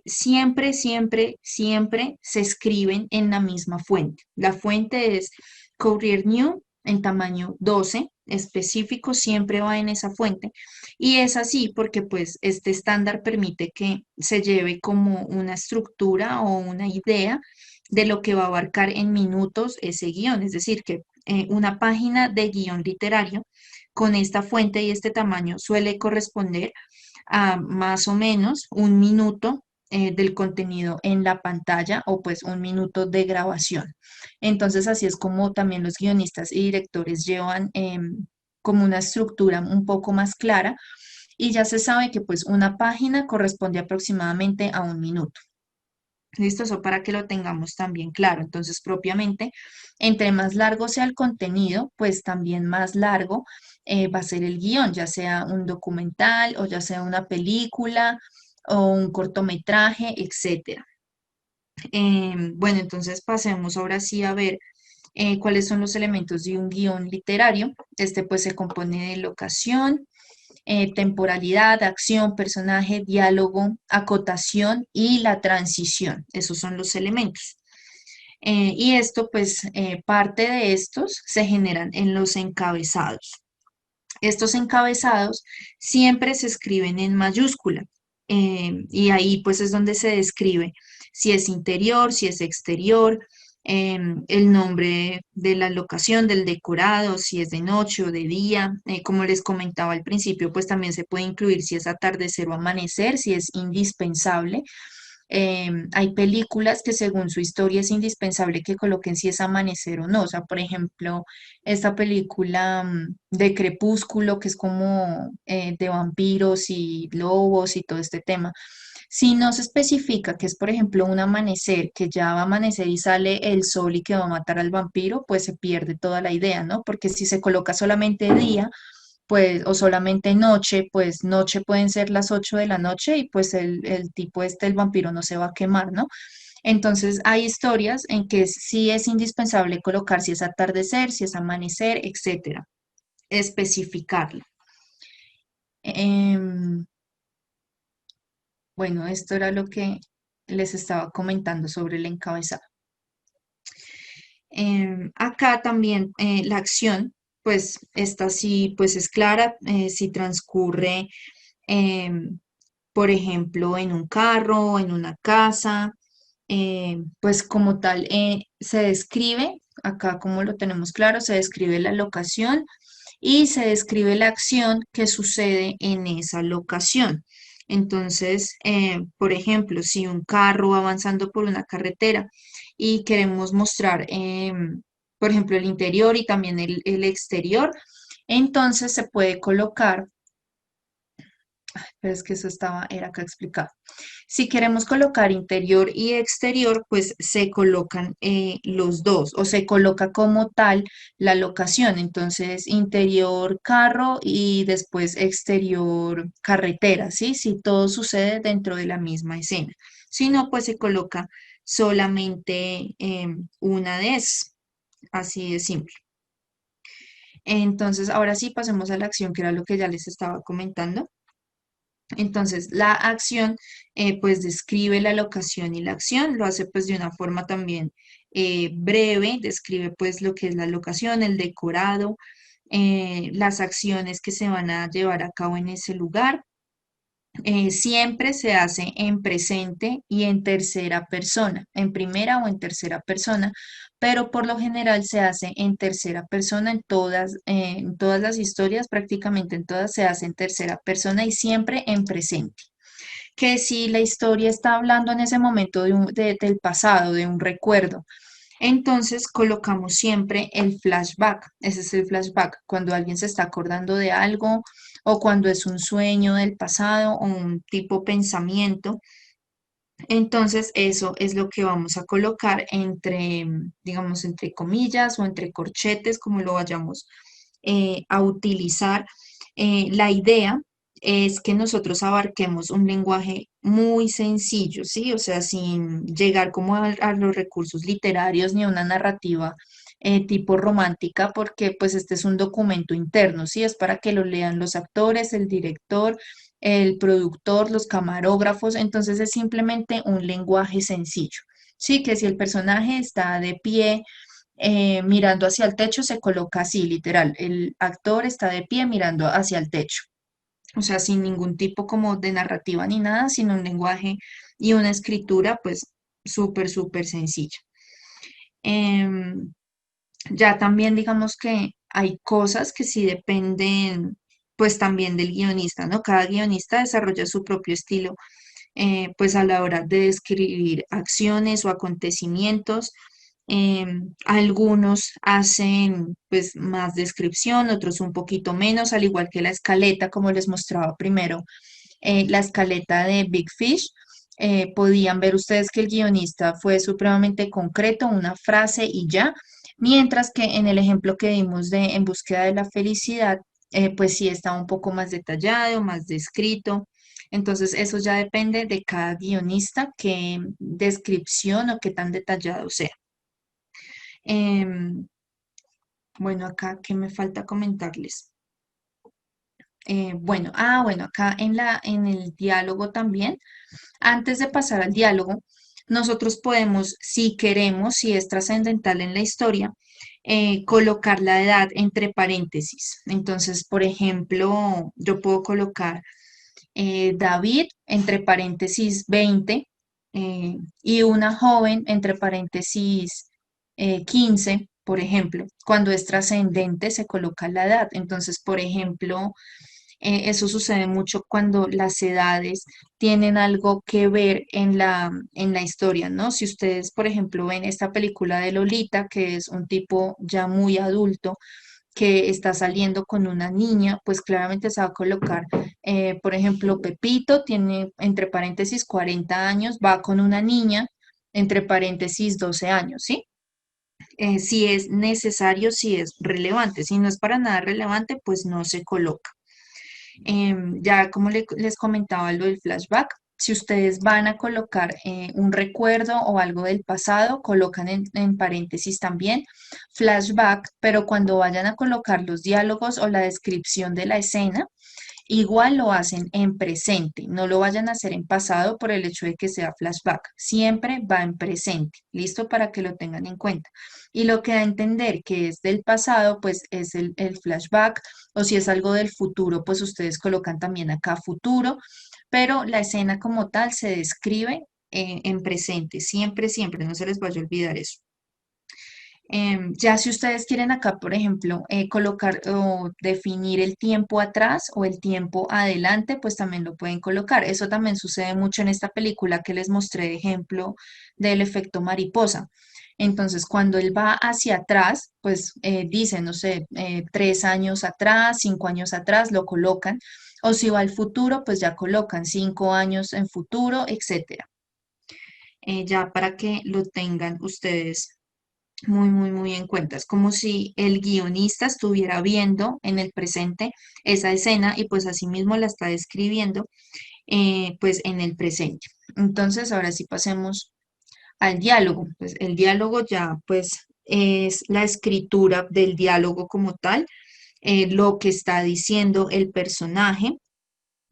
siempre, siempre, siempre se escriben en la misma fuente. La fuente es Courier New en tamaño 12, específico, siempre va en esa fuente. Y es así porque pues este estándar permite que se lleve como una estructura o una idea de lo que va a abarcar en minutos ese guión. Es decir, que una página de guión literario con esta fuente y este tamaño suele corresponder a más o menos un minuto del contenido en la pantalla o pues un minuto de grabación. Entonces así es como también los guionistas y directores llevan como una estructura un poco más clara y ya se sabe que pues una página corresponde aproximadamente a un minuto. Listo, eso para que lo tengamos también claro. Entonces, propiamente, entre más largo sea el contenido, pues también más largo va a ser el guión, ya sea un documental o ya sea una película o un cortometraje, etcétera. Bueno, entonces pasemos ahora sí a ver cuáles son los elementos de un guión literario. Este pues se compone de locación, temporalidad, acción, personaje, diálogo, acotación y la transición. Esos son los elementos. Y esto pues parte de estos se generan en los encabezados. Estos encabezados siempre se escriben en mayúscula y ahí pues es donde se describe si es interior, si es exterior, el nombre de la locación, del decorado, si es de noche o de día. Como les comentaba al principio, pues también se puede incluir si es atardecer o amanecer, si es indispensable. Hay películas que según su historia es indispensable que coloquen si es amanecer o no. O sea, por ejemplo, esta película de Crepúsculo, que es como de vampiros y lobos y todo este tema. Si no se especifica que es, por ejemplo, un amanecer, que ya va a amanecer y sale el sol y que va a matar al vampiro, pues se pierde toda la idea, ¿no? Porque si se coloca solamente día, pues, o solamente noche, pues noche pueden ser las 8 de la noche y pues el tipo el vampiro no se va a quemar, ¿no? Entonces hay historias en que sí es indispensable colocar si es atardecer, si es amanecer, etcétera, especificarlo. Em, bueno, esto era lo que les estaba comentando sobre el encabezado. Acá también la acción, pues esta sí, pues es clara, si transcurre, em, por ejemplo, en un carro, en una casa, pues como tal, se describe, acá como lo tenemos claro, se describe la locación y se describe la acción que sucede en esa locación. Entonces, por ejemplo, si un carro va avanzando por una carretera y queremos mostrar, por ejemplo, el interior y también el exterior, entonces se puede colocar, pero es que eso era acá explicado. Si queremos colocar interior y exterior, pues se colocan los dos o se coloca como tal la locación. Entonces, interior carro y después exterior carretera, ¿sí? Si todo sucede dentro de la misma escena. Si no, pues se coloca solamente una de esas. Así de simple. Entonces, ahora sí pasemos a la acción, que era lo que ya les estaba comentando. Entonces, la acción pues describe la locación y la acción, lo hace pues de una forma también breve, describe pues lo que es la locación, el decorado, las acciones que se van a llevar a cabo en ese lugar. Siempre se hace en presente y en tercera persona, en primera o en tercera persona, pero por lo general se hace en tercera persona en todas las historias, prácticamente en todas se hace en tercera persona y siempre en presente. Que si la historia está hablando en ese momento del pasado, de un recuerdo, entonces colocamos siempre el flashback. Ese es el flashback, cuando alguien se está acordando de algo o cuando es un sueño del pasado o un tipo pensamiento. Entonces eso es lo que vamos a colocar entre, digamos, entre comillas o entre corchetes, como lo vayamos a utilizar. La idea es que nosotros abarquemos un lenguaje muy sencillo, ¿sí? O sea, sin llegar como a los recursos literarios ni a una narrativa tipo romántica, porque pues este es un documento interno, ¿sí? Es para que lo lean los actores, el director, el productor, los camarógrafos, entonces es simplemente un lenguaje sencillo, ¿sí? Que si el personaje está de pie, mirando hacia el techo, se coloca así, literal, el actor está de pie mirando hacia el techo. O sea, sin ningún tipo como de narrativa ni nada, sino un lenguaje y una escritura, pues súper, súper sencilla. Em, ya también digamos que hay cosas que sí dependen, pues también del guionista, ¿no? Cada guionista desarrolla su propio estilo, pues a la hora de describir acciones o acontecimientos. Algunos hacen pues más descripción, otros un poquito menos, al igual que la escaleta, como les mostraba primero, la escaleta de Big Fish. Podían ver ustedes que el guionista fue supremamente concreto, una frase y ya, mientras que en el ejemplo que dimos de En búsqueda de la felicidad, pues sí está un poco más detallado, más descrito. Entonces, eso ya depende de cada guionista, qué descripción o qué tan detallado sea. Em, bueno, acá, ¿qué me falta comentarles? Bueno, acá en el diálogo también, antes de pasar al diálogo, nosotros podemos, si queremos, si es trascendental en la historia, colocar la edad entre paréntesis. Entonces, por ejemplo, yo puedo colocar David entre paréntesis 20 y una joven entre paréntesis 15, por ejemplo. Cuando es trascendente se coloca la edad. Entonces, por ejemplo, eso sucede mucho cuando las edades tienen algo que ver en la historia, ¿no? Si ustedes, por ejemplo, ven esta película de Lolita, que es un tipo ya muy adulto, que está saliendo con una niña, pues claramente se va a colocar, por ejemplo, Pepito tiene entre paréntesis 40 años, va con una niña entre paréntesis 12 años, ¿sí? Si es necesario, si es relevante, si no es para nada relevante, pues no se coloca. Ya como les comentaba lo del flashback, si ustedes van a colocar un recuerdo o algo del pasado, colocan en paréntesis también flashback, pero cuando vayan a colocar los diálogos o la descripción de la escena, igual lo hacen en presente, no lo vayan a hacer en pasado por el hecho de que sea flashback, siempre va en presente, listo para que lo tengan en cuenta. Y lo que da a entender que es del pasado, pues es el flashback, o si es algo del futuro, pues ustedes colocan también acá futuro, pero la escena como tal se describe en presente, siempre, siempre, no se les vaya a olvidar eso. Ya si ustedes quieren acá, por ejemplo, colocar o definir el tiempo atrás o el tiempo adelante, pues también lo pueden colocar. Eso también sucede mucho en esta película que les mostré de ejemplo del efecto mariposa. Entonces, cuando él va hacia atrás, pues dice, no sé, 3 años atrás, 5 años atrás, lo colocan. O si va al futuro, pues ya colocan 5 años en futuro, etcétera. Ya para que lo tengan ustedes muy, muy, muy en cuenta. Es como si el guionista estuviera viendo en el presente esa escena y pues así mismo la está describiendo pues en el presente. Entonces, ahora sí pasemos al diálogo. Pues el diálogo ya pues es la escritura del diálogo como tal, lo que está diciendo el personaje.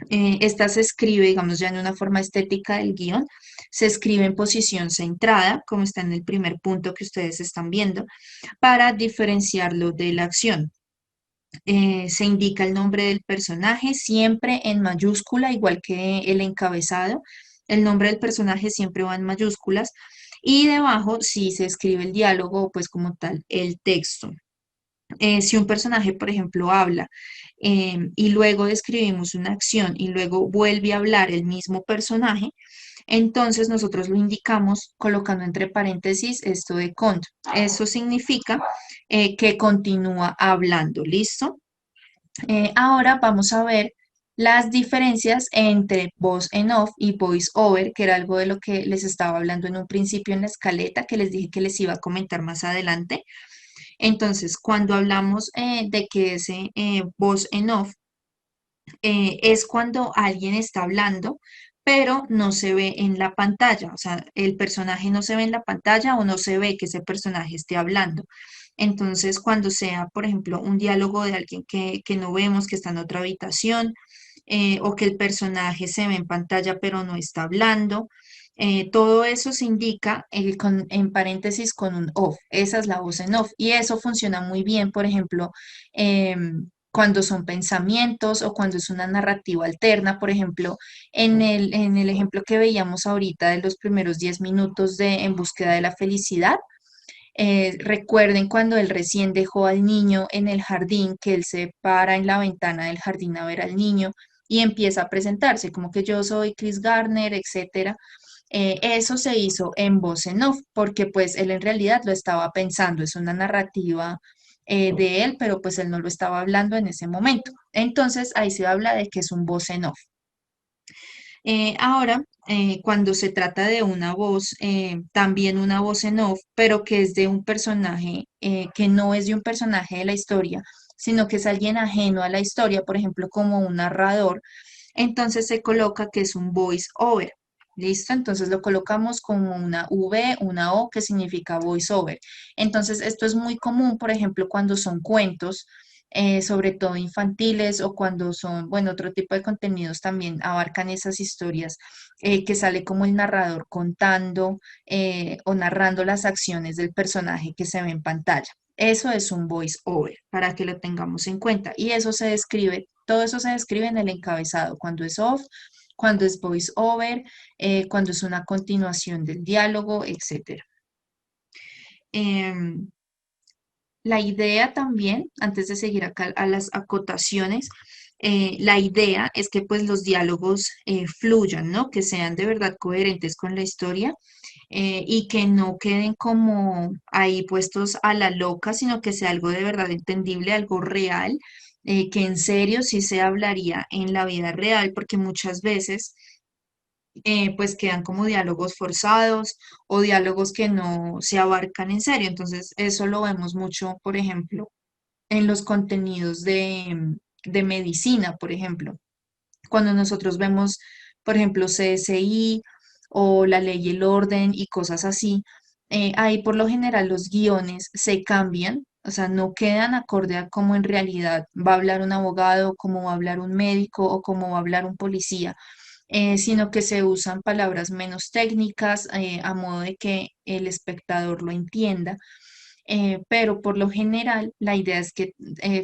Esta se escribe, digamos, ya en una forma estética del guión, se escribe en posición centrada, como está en el primer punto que ustedes están viendo, para diferenciarlo de la acción. Se indica el nombre del personaje siempre en mayúscula, igual que el encabezado. El nombre del personaje siempre va en mayúsculas y debajo sí se escribe el diálogo, pues como tal, el texto. Si un personaje, por ejemplo, habla y luego describimos una acción y luego vuelve a hablar el mismo personaje, entonces nosotros lo indicamos colocando entre paréntesis esto de cont. Eso significa que continúa hablando, ¿listo? Ahora vamos a ver las diferencias entre voz en off y voice over, que era algo de lo que les estaba hablando en un principio en la escaleta, que les dije que les iba a comentar más adelante. Entonces, cuando hablamos de que ese voz en off es cuando alguien está hablando, pero no se ve en la pantalla, o sea, el personaje no se ve en la pantalla o no se ve que ese personaje esté hablando. Entonces, cuando sea, por ejemplo, un diálogo de alguien que no vemos, que está en otra habitación, o que el personaje se ve en pantalla pero no está hablando, todo eso se indica en paréntesis con un off. Esa es la voz en off. Y eso funciona muy bien, por ejemplo, cuando son pensamientos o cuando es una narrativa alterna. Por ejemplo, en el ejemplo que veíamos ahorita de los primeros 10 minutos de En búsqueda de la felicidad. Recuerden cuando él recién dejó al niño en el jardín, que él se para en la ventana del jardín a ver al niño y empieza a presentarse como que yo soy Chris Garner, etcétera. Eso se hizo en voz en off, porque pues él en realidad lo estaba pensando, es una narrativa de él, pero pues él no lo estaba hablando en ese momento. Entonces ahí se habla de que es un voz en off. Ahora, cuando se trata de una voz, también una voz en off, pero que es de un personaje, que no es de un personaje de la historia, sino que es alguien ajeno a la historia, por ejemplo, como un narrador, entonces se coloca que es un voice over. ¿Listo? Entonces lo colocamos como una V, una O, que significa voice over. Entonces esto es muy común, por ejemplo, cuando son cuentos, sobre todo infantiles o cuando son, bueno, otro tipo de contenidos también abarcan esas historias, que sale como el narrador contando, o narrando las acciones del personaje que se ve en pantalla. Eso es un voice over, para que lo tengamos en cuenta. Y eso se describe, todo eso se describe en el encabezado, cuando es off, cuando es voice over, cuando es una continuación del diálogo, etcétera. Em, la idea también, antes de seguir acá a las acotaciones, la idea es que pues los diálogos fluyan, ¿no? Que sean de verdad coherentes con la historia, y que no queden como ahí puestos a la loca, sino que sea algo de verdad entendible, algo real, que en serio sí se hablaría en la vida real, porque muchas veces pues quedan como diálogos forzados o diálogos que no se abarcan en serio. Entonces, eso lo vemos mucho, por ejemplo, en los contenidos de medicina, por ejemplo. Cuando nosotros vemos, por ejemplo, CSI o La Ley y el Orden y cosas así, ahí por lo general los guiones se cambian. O sea, no quedan acorde a cómo en realidad va a hablar un abogado, cómo va a hablar un médico o cómo va a hablar un policía, sino que se usan palabras menos técnicas, a modo de que el espectador lo entienda. Pero por lo general la idea es que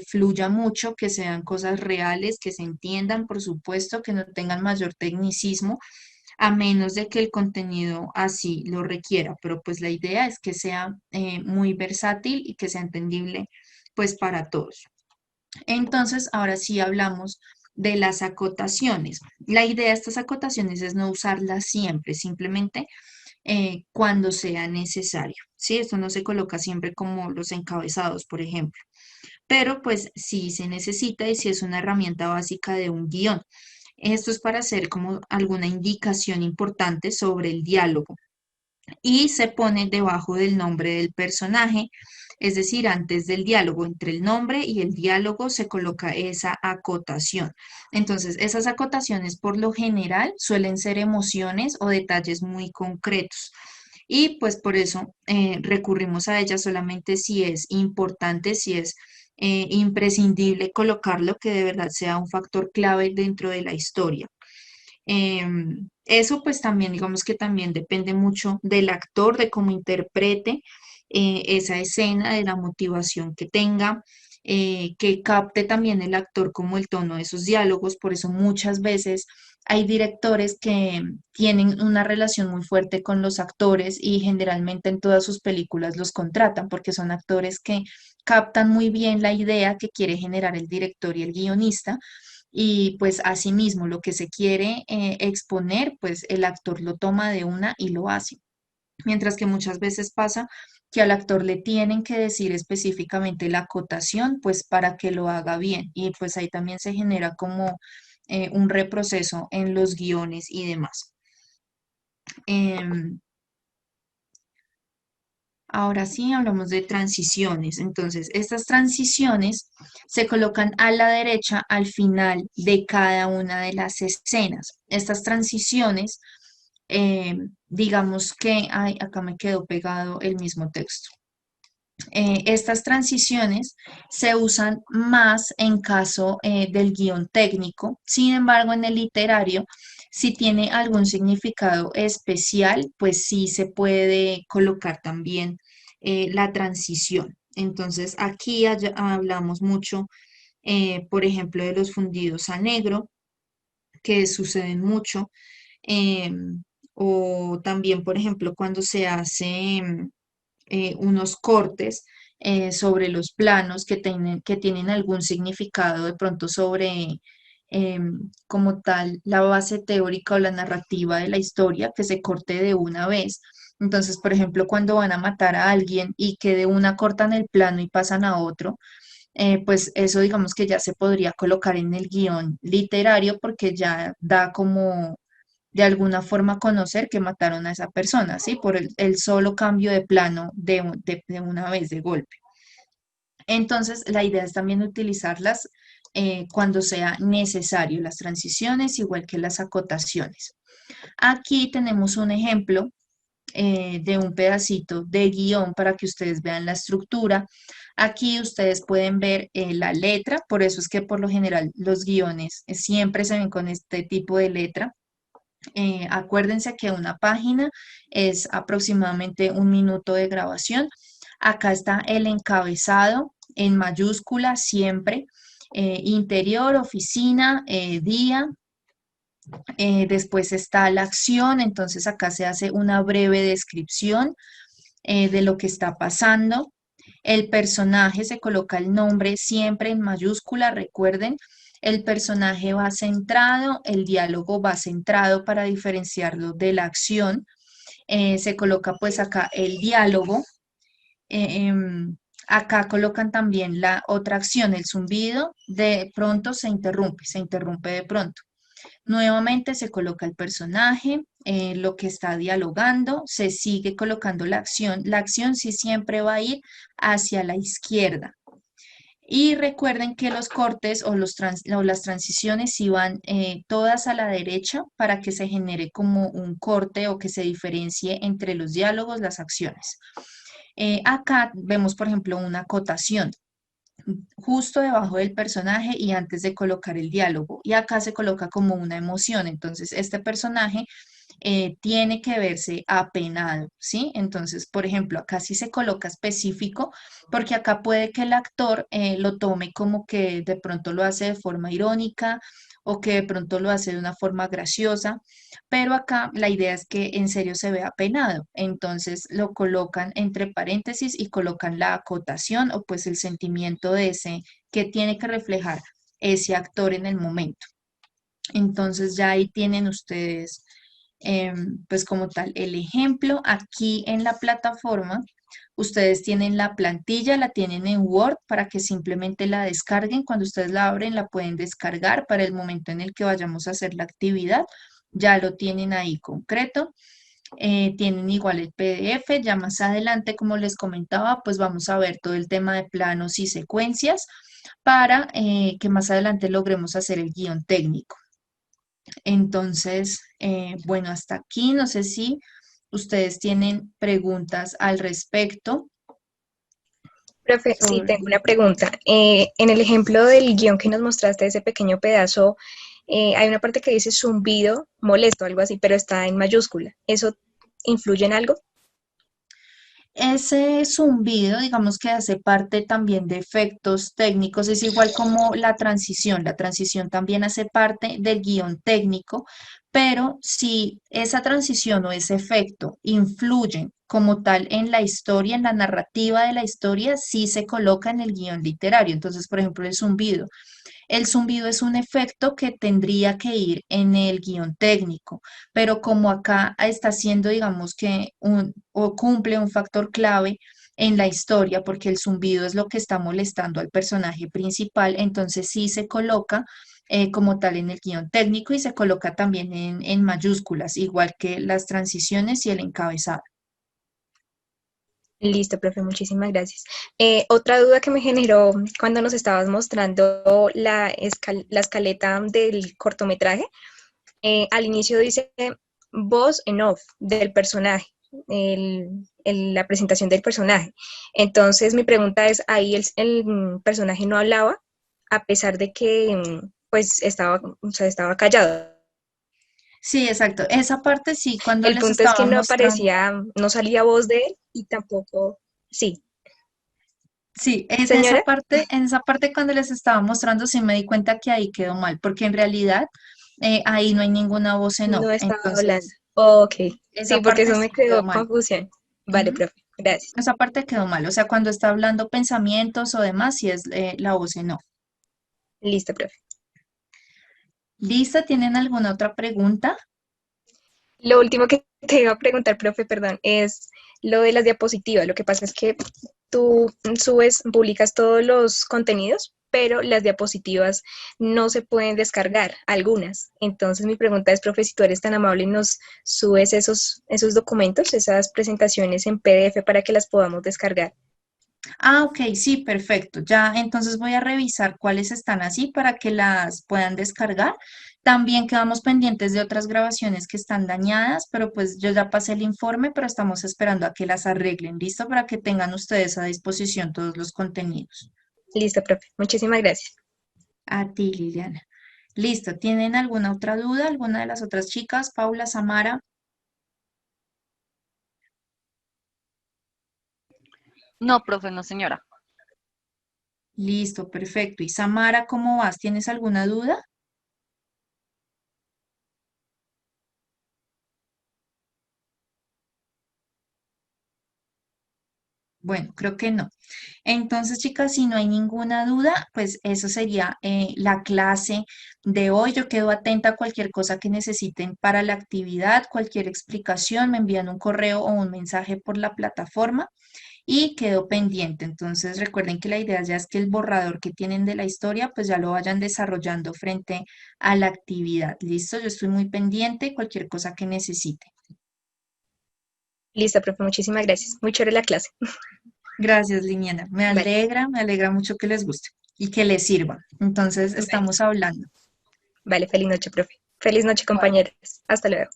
fluya mucho, que sean cosas reales, que se entiendan, por supuesto, que no tengan mayor tecnicismo, a menos de que el contenido así lo requiera. Pero pues la idea es que sea muy versátil y que sea entendible pues para todos. Entonces, ahora sí hablamos de las acotaciones. La idea de estas acotaciones es no usarlas siempre, simplemente cuando sea necesario. ¿Sí? Esto no se coloca siempre como los encabezados, por ejemplo, pero pues sí se necesita y sí es una herramienta básica de un guión. Esto es para hacer como alguna indicación importante sobre el diálogo y se pone debajo del nombre del personaje, es decir, antes del diálogo, entre el nombre y el diálogo se coloca esa acotación. Entonces, esas acotaciones por lo general suelen ser emociones o detalles muy concretos. Y pues por eso recurrimos a ellas solamente si es importante, si es imprescindible colocarlo, que de verdad sea un factor clave dentro de la historia. Eso pues también, digamos que también depende mucho del actor, de cómo interprete esa escena, de la motivación que tenga, que capte también el actor como el tono de esos diálogos. Por eso muchas veces hay directores que tienen una relación muy fuerte con los actores y generalmente en todas sus películas los contratan porque son actores que captan muy bien la idea que quiere generar el director y el guionista, y pues asimismo lo que se quiere exponer, pues el actor lo toma de una y lo hace. Mientras que muchas veces pasa que al actor le tienen que decir específicamente la acotación, pues para que lo haga bien. Y pues ahí también se genera como un reproceso en los guiones y demás. Em, Ahora sí hablamos de transiciones. Entonces, estas transiciones se colocan a la derecha al final de cada una de las escenas. Estas transiciones, digamos que, ay, acá me quedó pegado el mismo texto. Estas transiciones se usan más en caso del guión técnico. Sin embargo, en el literario, si tiene algún significado especial, pues sí se puede colocar también la transición. Entonces, aquí hablamos mucho, por ejemplo, de los fundidos a negro, que suceden mucho, o también, por ejemplo, cuando se hace unos cortes sobre los planos que tienen algún significado de pronto sobre como tal la base teórica o la narrativa de la historia, que se corte de una vez. Entonces, por ejemplo, cuando van a matar a alguien y que de una cortan el plano y pasan a otro, pues eso digamos que ya se podría colocar en el guión literario porque ya da como de alguna forma conocer que mataron a esa persona, ¿sí? Por el solo cambio de plano de una vez, de golpe. Entonces, la idea es también utilizarlas cuando sea necesario, las transiciones, igual que las acotaciones. Aquí tenemos un ejemplo de un pedacito de guión para que ustedes vean la estructura. Aquí ustedes pueden ver la letra, por eso es que por lo general los guiones siempre se ven con este tipo de letra. Acuérdense que una página es aproximadamente 1 minuto de grabación. Acá está el encabezado en mayúscula siempre, interior, oficina, día. Después está la acción, entonces acá se hace una breve descripción de lo que está pasando. El personaje se coloca el nombre siempre en mayúscula, recuerden. El personaje va centrado, el diálogo va centrado para diferenciarlo de la acción. Se coloca pues acá el diálogo. Acá colocan también la otra acción, el zumbido, de pronto se interrumpe de pronto. Nuevamente se coloca el personaje, lo que está dialogando, se sigue colocando la acción. La acción sí siempre va a ir hacia la izquierda. Y recuerden que los cortes o las transiciones sí van todas a la derecha para que se genere como un corte o que se diferencie entre los diálogos, las acciones. Acá vemos, por ejemplo, una acotación justo debajo del personaje y antes de colocar el diálogo. Y acá se coloca como una emoción. Entonces, este personaje tiene que verse apenado, ¿sí? Entonces, por ejemplo, acá sí se coloca específico porque acá puede que el actor lo tome como que de pronto lo hace de forma irónica o que de pronto lo hace de una forma graciosa, pero acá la idea es que en serio se vea apenado. Entonces lo colocan entre paréntesis y colocan la acotación o pues el sentimiento de ese que tiene que reflejar ese actor en el momento. Entonces ya ahí tienen ustedes pues como tal el ejemplo. Aquí en la plataforma ustedes tienen la plantilla, la tienen en Word para que simplemente la descarguen. Cuando ustedes la abren la pueden descargar para el momento en el que vayamos a hacer la actividad. Ya lo tienen ahí concreto. Tienen igual el PDF. Ya más adelante, como les comentaba, pues vamos a ver todo el tema de planos y secuencias para que más adelante logremos hacer el guión técnico. Entonces, bueno, hasta aquí, no sé si ustedes tienen preguntas al respecto. Profe, sí, tengo una pregunta. En el ejemplo del guión que nos mostraste, ese pequeño pedazo, hay una parte que dice zumbido molesto, algo así, pero está en mayúscula. ¿Eso influye en algo? Ese zumbido, digamos que hace parte también de efectos técnicos, es igual como la transición. La transición también hace parte del guión técnico, pero si esa transición o ese efecto influyen como tal en la historia, en la narrativa de la historia, sí se coloca en el guión literario. Entonces, por ejemplo, el zumbido. El zumbido es un efecto que tendría que ir en el guión técnico, pero como acá está haciendo, digamos que o cumple un factor clave en la historia, porque el zumbido es lo que está molestando al personaje principal, entonces sí se coloca como tal en el guión técnico y se coloca también en mayúsculas, igual que las transiciones y el encabezado. Listo, profe, muchísimas gracias. Otra duda que me generó cuando nos estabas mostrando la escaleta del cortometraje, al inicio dice voz en off del personaje, la presentación del personaje. Entonces mi pregunta es, ahí el personaje no hablaba a pesar de que pues estaba callado. Sí, exacto. Esa parte sí, cuando El les punto es que estaba no mostrando. aparecía, no salía voz de él y tampoco, sí. Sí, en ¿Señora? esa parte cuando les estaba mostrando sí me di cuenta que ahí quedó mal, porque en realidad ahí no hay ninguna voz en off. No estaba hablando. Entonces, Ok. Sí, esa porque parte eso me sí quedó quedó mal. confusión. Vale, Ujú. profe. Gracias. Esa parte quedó mal. O sea, cuando está hablando pensamientos o demás, sí es la voz en off. Listo, profe. ¿Lista? ¿Tienen alguna otra pregunta? Lo último que te iba a preguntar, profe, perdón, es lo de las diapositivas. Lo que pasa es que tú publicas todos los contenidos pero las diapositivas no se pueden descargar, algunas. Entonces mi pregunta es, profe, si tú eres tan amable y nos subes esos documentos, esas presentaciones en PDF para que las podamos descargar. Ah, ok, sí, perfecto. Ya, entonces voy a revisar cuáles están así para que las puedan descargar. También quedamos pendientes de otras grabaciones que están dañadas, pero pues yo ya pasé el informe, pero estamos esperando a que las arreglen, ¿listo? Para que tengan ustedes a disposición todos los contenidos. Listo, profe. Muchísimas gracias. A ti, Liliana. Listo, ¿tienen alguna otra duda? ¿Alguna de las otras chicas? Paula, Samara. No, profe, no, señora. Listo, perfecto. ¿Y Samara, cómo vas? ¿Tienes alguna duda? Bueno, creo que no. Entonces, chicas, si no hay ninguna duda, pues eso sería la clase de hoy. Yo quedo atenta a cualquier cosa que necesiten para la actividad, cualquier explicación, me envían un correo o un mensaje por la plataforma y quedo pendiente. Entonces, recuerden que la idea ya es que el borrador que tienen de la historia, pues ya lo vayan desarrollando frente a la actividad. ¿Listo? Yo estoy muy pendiente, cualquier cosa que necesiten. Listo, profe. Muchísimas gracias. Muy chévere la clase. Gracias, Liniana. Me alegra mucho que les guste y que les sirva. Entonces, estamos hablando. Vale, feliz noche, profe. Feliz noche, compañeros. Hasta luego.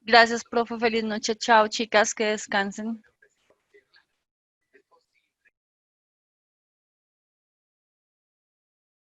Gracias, profe. Feliz noche. Chao, chicas. Que descansen.